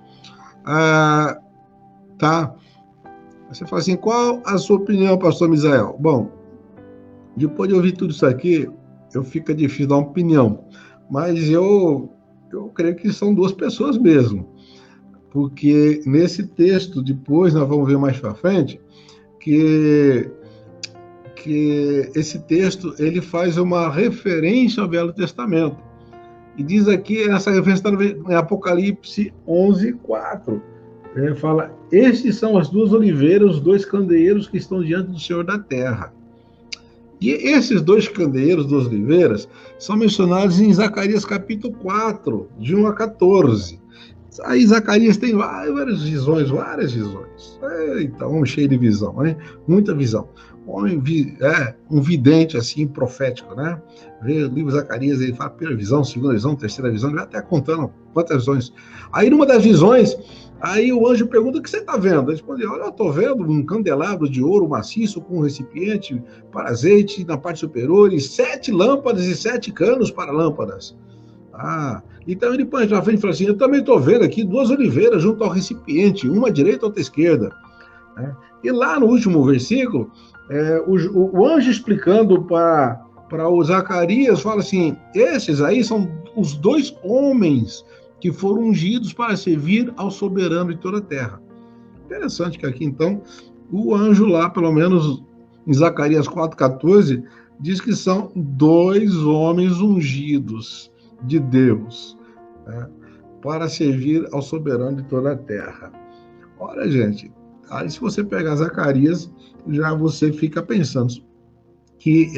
Speaker 1: Tá? Você fala assim, qual a sua opinião, pastor Misael? Bom, depois de ouvir tudo isso aqui, fica difícil dar uma opinião. Mas eu creio que são duas pessoas mesmo. Porque nesse texto, depois nós vamos ver mais para frente, que esse texto ele faz uma referência ao Velho Testamento. E diz aqui, essa referência está em Apocalipse 11:4. Ele fala, estes são as duas oliveiras, os dois candeeiros que estão diante do Senhor da terra. E esses dois candeeiros, duas oliveiras, são mencionados em Zacarias capítulo 4, de 1 a 14. Aí Zacarias tem várias visões. Eita, homem cheio de visão, né? Muita visão. Um vidente, assim, profético, né? Vê o livro de Zacarias, ele fala primeira visão, segunda visão, terceira visão, ele vai até contando quantas visões. Aí, numa das visões, aí o anjo pergunta, o que você está vendo? Ele responde, olha, eu estou vendo um candelabro de ouro maciço com um recipiente para azeite na parte superior e 7 lâmpadas e 7 canos para lâmpadas. Então ele põe na frente e fala assim, eu também estou vendo aqui 2 oliveiras junto ao recipiente, uma à direita e outra à esquerda. E lá no último versículo, o anjo explicando para o Zacarias, fala assim, esses aí são os 2 homens que foram ungidos para servir ao soberano de toda a terra. Interessante que aqui, então, o anjo lá, pelo menos em Zacarias 4:14, diz que são 2 homens ungidos de Deus, né, para servir ao soberano de toda a terra. Olha, gente, aí se você pegar Zacarias, já você fica pensando que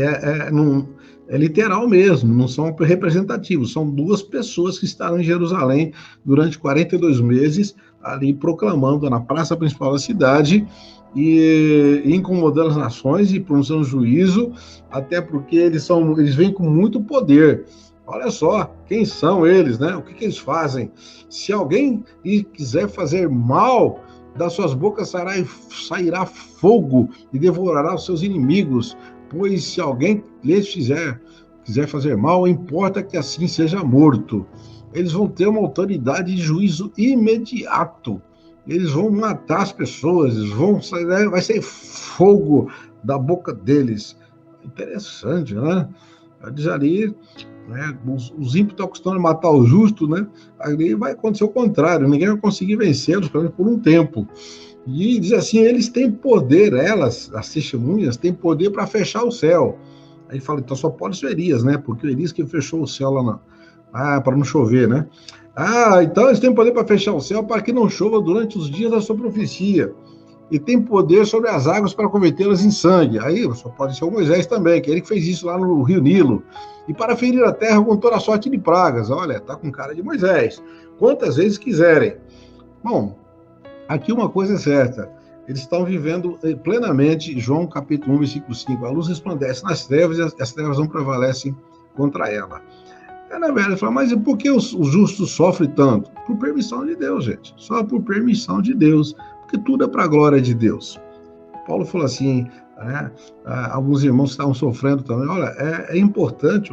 Speaker 1: é literal mesmo, não são representativos, são 2 pessoas que estarão em Jerusalém durante 42 meses, ali proclamando na praça principal da cidade, e incomodando as nações e pronunciando juízo, até porque eles vêm com muito poder. Olha só, quem são eles, né? O que eles fazem? Se alguém quiser fazer mal, das suas bocas sairá fogo e devorará os seus inimigos. Pois se alguém lhes quiser fazer mal, importa que assim seja morto. Eles vão ter uma autoridade de juízo imediato. Eles vão matar as pessoas, vai sair fogo da boca deles. Interessante, né? Diz ali, né, os ímpios estão acostumados a matar o justo, né? Ali vai acontecer o contrário, ninguém vai conseguir vencê-los, pelo menos por um tempo. E diz assim, eles têm poder, as testemunhas, têm poder para fechar o céu. Aí fala, então só pode ser Elias, né? Porque o Elias que fechou o céu lá para não chover, né? Então eles têm poder para fechar o céu para que não chova durante os dias da sua profecia. E tem poder sobre as águas para convertê-las em sangue. Aí só pode ser o Moisés também, que é ele que fez isso lá no Rio Nilo. E para ferir a terra com toda a sorte de pragas. Olha, tá com cara de Moisés. Quantas vezes quiserem. Bom, aqui uma coisa é certa. Eles estão vivendo plenamente, João capítulo 1, versículo 5. A luz resplandece nas trevas e as trevas não prevalecem contra ela. Na verdade, fala, mas por que os justos sofrem tanto? Por permissão de Deus, gente. Só por permissão de Deus. Porque tudo é para a glória de Deus. Paulo falou assim, né, alguns irmãos estavam sofrendo também. Olha, importa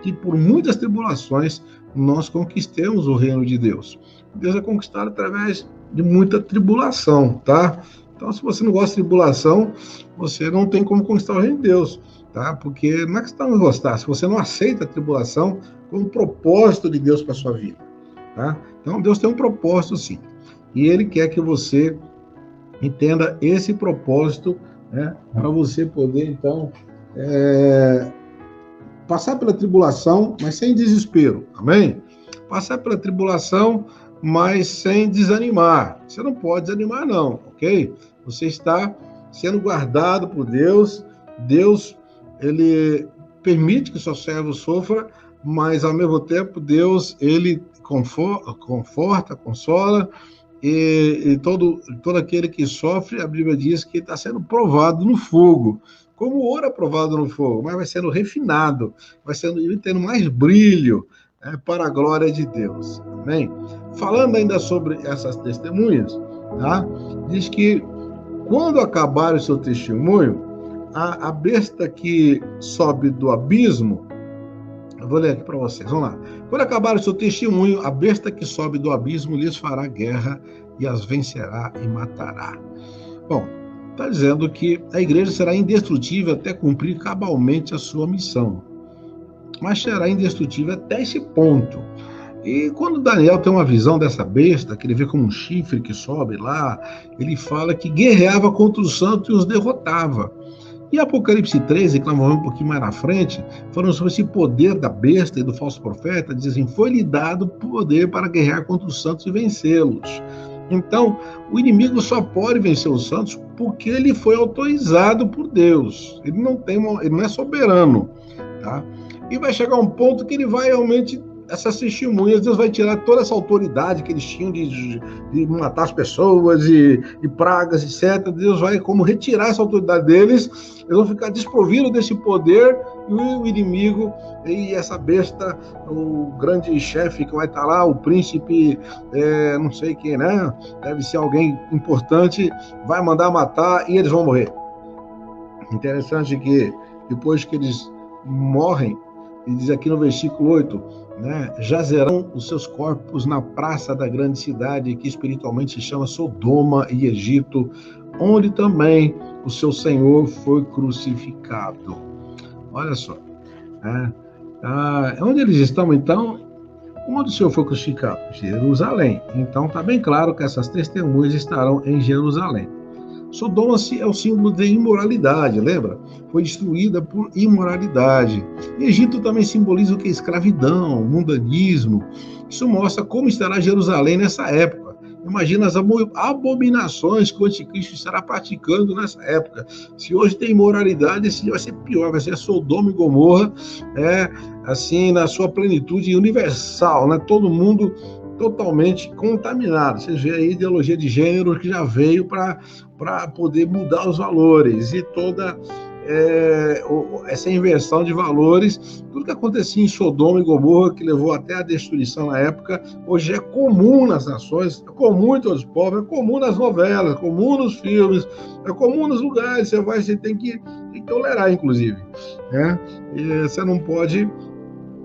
Speaker 1: que por muitas tribulações nós conquistemos o reino de Deus. Deus é conquistado através de muita tribulação, tá? Então, se você não gosta de tribulação, você não tem como conquistar o reino de Deus, tá? Porque não é questão de gostar, se você não aceita a tribulação como propósito de Deus para a sua vida, tá? Então, Deus tem um propósito, sim. E Ele quer que você entenda esse propósito, né? Para você poder, então, Passar pela tribulação, mas sem desespero, amém? Passar pela tribulação, mas sem desanimar. Você não pode desanimar, não, ok? Você está sendo guardado por Deus. Deus, ele permite que seu servo sofra, mas ao mesmo tempo Deus, ele conforta, consola, e todo aquele que sofre, a Bíblia diz que está sendo provado no fogo, como o ouro é provado no fogo, mas vai sendo refinado, vai tendo mais brilho, para a glória de Deus. Amém? Falando ainda sobre essas testemunhas, tá? Diz que quando acabar o seu testemunho, a besta que sobe do abismo, eu vou ler aqui para vocês, vamos lá. Quando acabar o seu testemunho, a besta que sobe do abismo lhes fará guerra e as vencerá e matará. Bom, está dizendo que a igreja será indestrutível até cumprir cabalmente a sua missão. Mas será indestrutível até esse ponto. E quando Daniel tem uma visão dessa besta, que ele vê como um chifre que sobe lá, ele fala que guerreava contra os santos e os derrotava. E Apocalipse 13, que nós vamos um pouquinho mais na frente, falando sobre esse poder da besta e do falso profeta, diz assim, foi-lhe dado poder para guerrear contra os santos e vencê-los. Então, o inimigo só pode vencer os santos porque ele foi autorizado por Deus. Ele não é soberano, tá? E vai chegar um ponto que ele vai realmente, essas testemunhas, Deus vai tirar toda essa autoridade que eles tinham de matar as pessoas e pragas, etc. Deus vai como retirar essa autoridade deles, eles vão ficar desprovidos desse poder, e o inimigo e essa besta, o grande chefe que vai estar lá, o príncipe, não sei quem, né? Deve ser alguém importante, vai mandar matar e eles vão morrer. Interessante que depois que eles morrem, ele diz aqui no versículo 8, né, jazerão os seus corpos na praça da grande cidade, que espiritualmente se chama Sodoma e Egito, onde também o seu Senhor foi crucificado. Olha só. Onde eles estão, então? Onde o Senhor foi crucificado? Jerusalém. Então está bem claro que essas testemunhas estarão em Jerusalém. Sodoma é o símbolo de imoralidade, lembra? Foi destruída por imoralidade. E Egito também simboliza o que? Escravidão, mundanismo. Isso mostra como estará Jerusalém nessa época. Imagina as abominações que o anticristo estará praticando nessa época. Se hoje tem imoralidade, esse dia vai ser pior, vai ser Sodoma e Gomorra, assim, na sua plenitude universal, né? Todo mundo totalmente contaminado. Vocês veem aí a ideologia de gênero que já veio para poder mudar os valores, e toda essa inversão de valores, tudo que acontecia em Sodoma e Gomorra, que levou até a destruição na época, hoje é comum nas nações, é comum em todos os povos, é comum nas novelas, é comum nos filmes, é comum nos lugares, você tem que tolerar, inclusive, né? E você não pode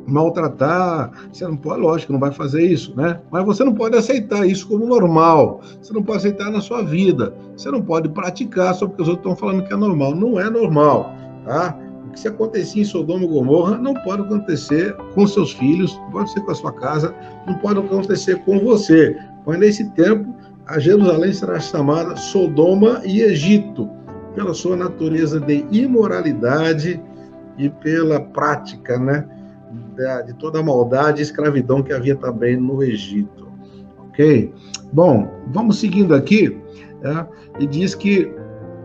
Speaker 1: maltratar, você não pode, lógico, não vai fazer isso, né? Mas você não pode aceitar isso como normal, você não pode aceitar na sua vida, você não pode praticar só porque os outros estão falando que é normal. Não é normal, tá? O que se acontecia em Sodoma e Gomorra não pode acontecer com seus filhos, não pode ser com a sua casa, não pode acontecer com você. Mas nesse tempo, a Jerusalém será chamada Sodoma e Egito, pela sua natureza de imoralidade e pela prática, né, de toda a maldade e escravidão que havia também no Egito. Ok? Bom, vamos seguindo aqui, e diz que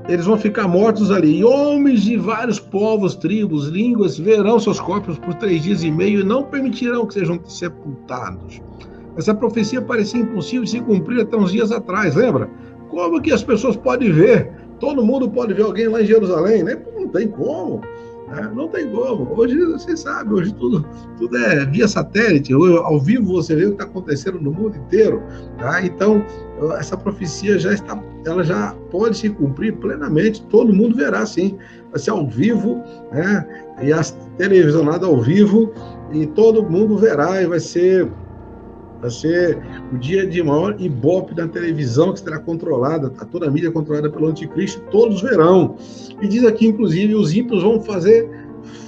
Speaker 1: eles vão ficar mortos ali, e homens de vários povos, tribos, línguas, verão seus corpos por 3 dias e meio e não permitirão que sejam sepultados. Essa profecia parecia impossível de se cumprir até uns dias atrás, lembra? Como que as pessoas podem ver? Todo mundo pode ver alguém lá em Jerusalém, né? Não tem como. Não tem como. Hoje, você sabe, hoje tudo é via satélite. Ao vivo você vê o que está acontecendo no mundo inteiro. Tá? Então, essa profecia ela já pode se cumprir plenamente. Todo mundo verá, sim. Vai ser ao vivo, né? E a televisionada ao vivo, e todo mundo verá, e vai ser o dia de maior ibope da televisão, que será controlada, toda a mídia controlada pelo anticristo, todos verão. E diz aqui, inclusive, os ímpios vão fazer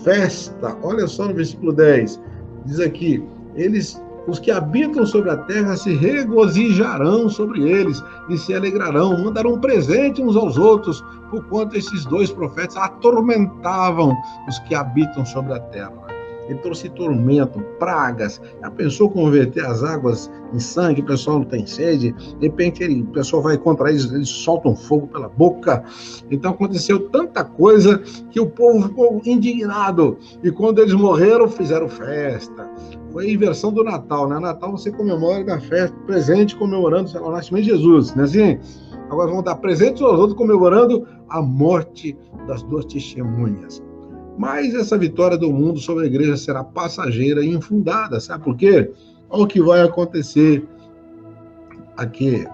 Speaker 1: festa. Olha só no versículo 10. Diz aqui, eles os que habitam sobre a terra se regozijarão sobre eles e se alegrarão, mandarão presente uns aos outros, porquanto esses dois profetas atormentavam os que habitam sobre a terra. Ele trouxe tormento, pragas. Já pensou converter as águas em sangue? O pessoal não tem sede. De repente, o pessoal vai contra eles soltam fogo pela boca. Então, aconteceu tanta coisa que o povo ficou indignado. E quando eles morreram, fizeram festa. Foi a inversão do Natal, né? Natal você comemora da festa, presente comemorando o nascimento de Jesus, não é assim? Agora vamos dar presentes aos outros comemorando a morte das duas testemunhas. Mas essa vitória do mundo sobre a igreja será passageira e infundada, sabe por quê? Olha o que vai acontecer aqui.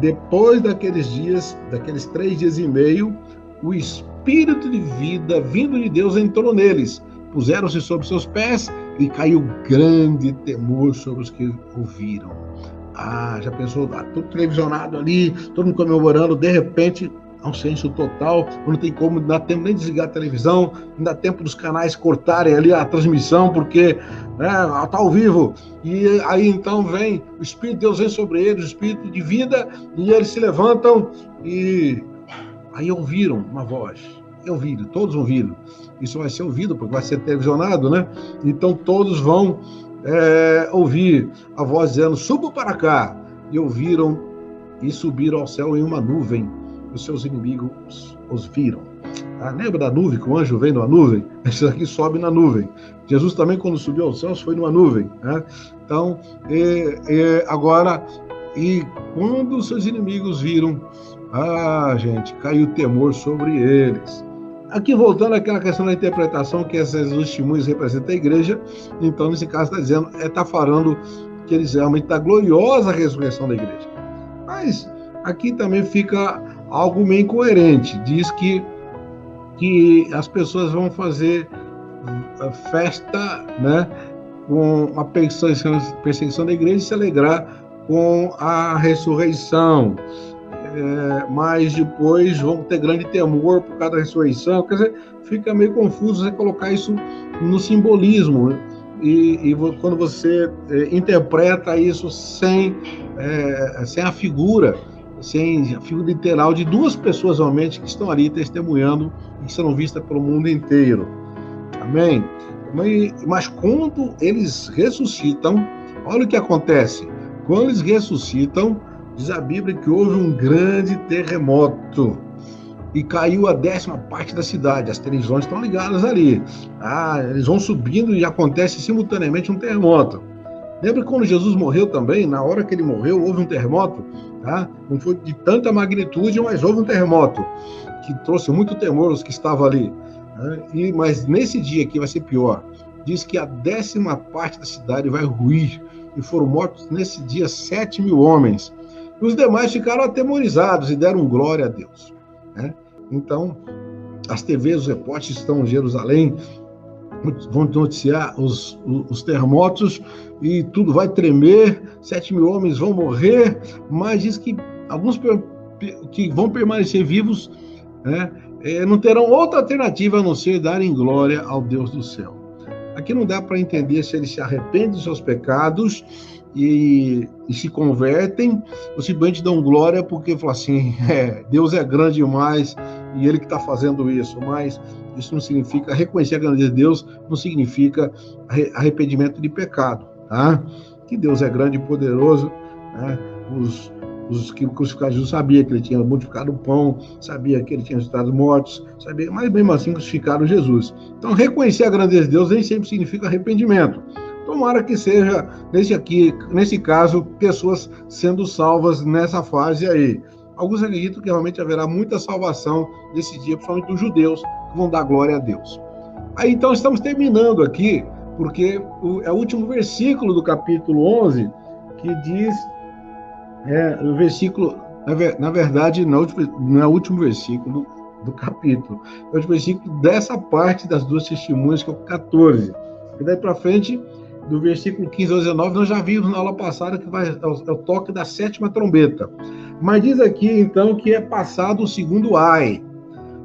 Speaker 1: Depois daqueles dias, daqueles 3 dias e meio, o Espírito de vida vindo de Deus entrou neles. Puseram-se sobre seus pés e caiu grande temor sobre os que ouviram. Já pensou? Tudo televisionado ali, todo mundo comemorando, de repente, há um silêncio total, não tem como, não dá tempo nem de desligar a televisão, não dá tempo dos canais cortarem ali a transmissão, porque está ao vivo. E aí então vem, o Espírito de Deus vem sobre eles, o Espírito de vida, e eles se levantam e aí ouviram uma voz. Todos ouviram. Isso vai ser ouvido, porque vai ser televisionado, né? Então todos vão ouvir a voz dizendo, subam para cá. E ouviram e subiram ao céu em uma nuvem. Os seus inimigos os viram. Lembra da nuvem, que o anjo vem numa nuvem? Esse aqui sobe na nuvem. Jesus também, quando subiu aos céus, foi numa nuvem. Né? Então, agora, e quando os seus inimigos viram, gente, caiu temor sobre eles. Aqui, voltando àquela questão da interpretação, que esses testemunhos representam a igreja, então, nesse caso, está dizendo, está falando que eles realmente da gloriosa ressurreição da igreja. Mas aqui também fica algo meio incoerente. Diz que as pessoas vão fazer festa, né, com a perseguição da igreja e se alegrar com a ressurreição. Mas depois vão ter grande temor por causa da ressurreição. Quer dizer, fica meio confuso você colocar isso no simbolismo. E quando você interpreta isso sem a figura, sem a figura literal de duas pessoas realmente que estão ali testemunhando e que serão vistas pelo mundo inteiro. Amém? Mas quando eles ressuscitam, olha o que acontece. Quando eles ressuscitam, diz a Bíblia que houve um grande terremoto e caiu a 10ª parte da cidade. As televisões estão ligadas ali. Eles vão subindo e acontece simultaneamente um terremoto. Lembra quando Jesus morreu também? Na hora que ele morreu, houve um terremoto. Não foi de tanta magnitude, mas houve um terremoto que trouxe muito temor aos que estavam ali. Mas nesse dia aqui vai ser pior. Diz que a 10ª parte da cidade vai ruir e foram mortos nesse dia 7.000 homens. E os demais ficaram atemorizados e deram glória a Deus. Então, as TVs, os repórteres estão em Jerusalém, vão noticiar os terremotos e tudo vai tremer, 7.000 homens vão morrer, mas diz que alguns que vão permanecer vivos não terão outra alternativa a não ser darem glória ao Deus do céu. Aqui não dá para entender se eles se arrependem dos seus pecados e se convertem, ou simplesmente dão glória porque falam assim, Deus é grande demais e Ele que está fazendo isso, mas isso não significa, reconhecer a grandeza de Deus não significa arrependimento de pecado, tá? Que Deus é grande e poderoso, né? Os que crucificaram Jesus sabiam que Ele tinha multiplicado o pão, sabia que Ele tinha ressuscitado mortos, sabia, mas mesmo assim crucificaram Jesus. Então, reconhecer a grandeza de Deus nem sempre significa arrependimento. Tomara que seja, nesse caso, pessoas sendo salvas nessa fase aí. Alguns acreditam que realmente haverá muita salvação nesse dia, principalmente dos judeus, que vão dar glória a Deus. Aí, então, estamos terminando aqui, porque é o último versículo do capítulo 11, que diz, o versículo, na verdade, não é o último versículo do capítulo, é o último versículo dessa parte das duas testemunhas, que é o 14. E daí para frente, do versículo 15 ao 19, nós já vimos na aula passada que é o toque da 7ª trombeta. Mas diz aqui, então, que é passado o segundo ai.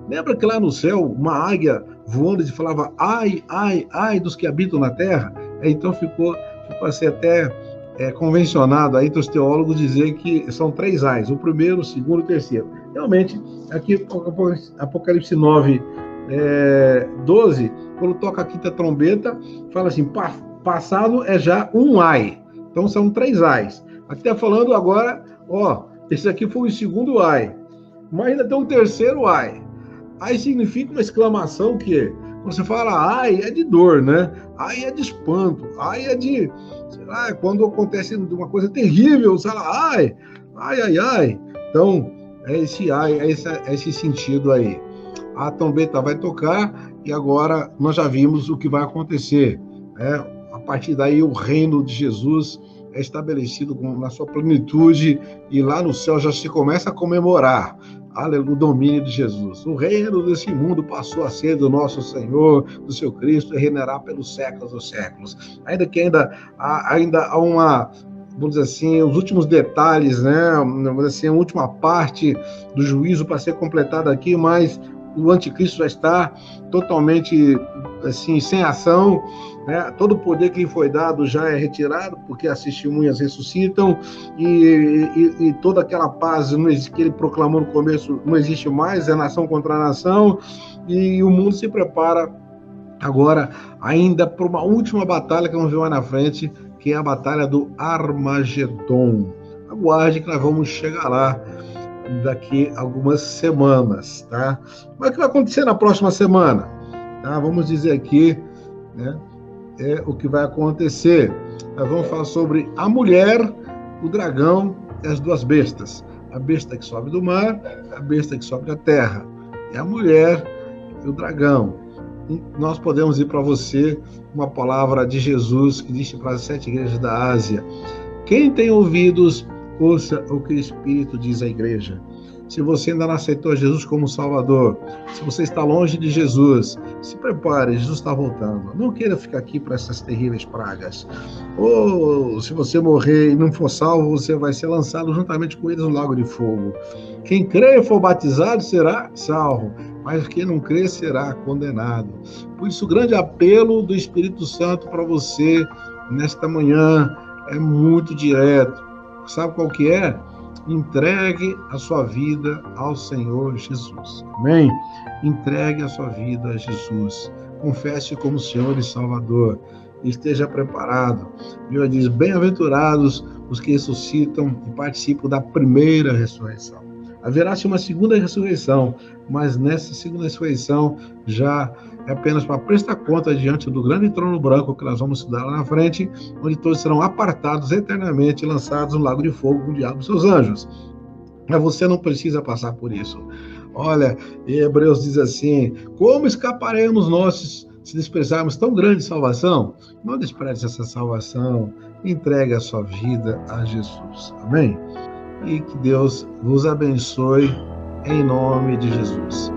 Speaker 1: Lembra que lá no céu, uma águia voando e falava ai, ai, ai dos que habitam na terra? Então ficou assim até é convencionado aí entre os teólogos dizer que são 3 ais, o primeiro, o segundo e o terceiro. Realmente, aqui Apocalipse 9, 12, quando toca a quinta trombeta, fala assim, passado é já um ai. Então são 3 ais. Aqui está falando agora, esse aqui foi o segundo ai, mas ainda tem um terceiro ai. Ai significa uma exclamação que, quando você fala ai, é de dor, né? Ai é de espanto, ai é de, sei lá, quando acontece uma coisa terrível, você fala ai, ai, ai, ai. Então, é esse ai, é esse sentido aí. A trombeta vai tocar e agora nós já vimos o que vai acontecer, né? A partir daí o reino de Jesus é estabelecido na sua plenitude e lá no céu já se começa a comemorar o domínio de Jesus. O reino desse mundo passou a ser do nosso Senhor, do seu Cristo, e reinará pelos séculos dos séculos. Ainda que ainda há uma, vamos dizer assim, os últimos detalhes, né? Vamos dizer assim, a última parte do juízo para ser completada aqui, mas o anticristo já está totalmente assim, sem ação, né? Todo o poder que lhe foi dado já é retirado, porque as testemunhas ressuscitam e toda aquela paz que ele proclamou no começo não existe mais, é nação contra nação, e o mundo se prepara agora ainda para uma última batalha que vamos ver lá na frente, que é a batalha do Armagedon. Aguarde que nós vamos chegar lá daqui a algumas semanas, tá? Mas o que vai acontecer na próxima semana? Tá? Vamos dizer aqui, né? O que vai acontecer. Nós vamos falar sobre a mulher, o dragão e as 2 bestas. A besta que sobe do mar, a besta que sobe da terra. E a mulher e o dragão. E nós podemos ir para você uma palavra de Jesus que disse para as 7 igrejas da Ásia: quem tem ouvidos, ouça o que o Espírito diz à igreja. Se você ainda não aceitou Jesus como Salvador, se você está longe de Jesus, se prepare, Jesus está voltando. Não queira ficar aqui para essas terríveis pragas. Ou se você morrer e não for salvo, você vai ser lançado juntamente com eles no lago de fogo. Quem crê e for batizado será salvo, mas quem não crê será condenado. Por isso, o grande apelo do Espírito Santo para você nesta manhã é muito direto. Sabe qual que é? Entregue a sua vida ao Senhor Jesus. Amém? Entregue a sua vida a Jesus. Confesse como Senhor e Salvador. Esteja preparado. A Bíblia diz, bem-aventurados os que ressuscitam e participam da primeira ressurreição. Haverá-se uma segunda ressurreição, mas nessa segunda ressurreição já é apenas para prestar conta diante do grande trono branco que nós vamos estudar lá na frente, onde todos serão apartados eternamente e lançados no lago de fogo com o diabo e seus anjos. Mas você não precisa passar por isso. Olha, Hebreus diz assim, como escaparemos nós se desprezarmos tão grande salvação? Não despreze essa salvação, entregue a sua vida a Jesus. Amém? E que Deus vos abençoe em nome de Jesus.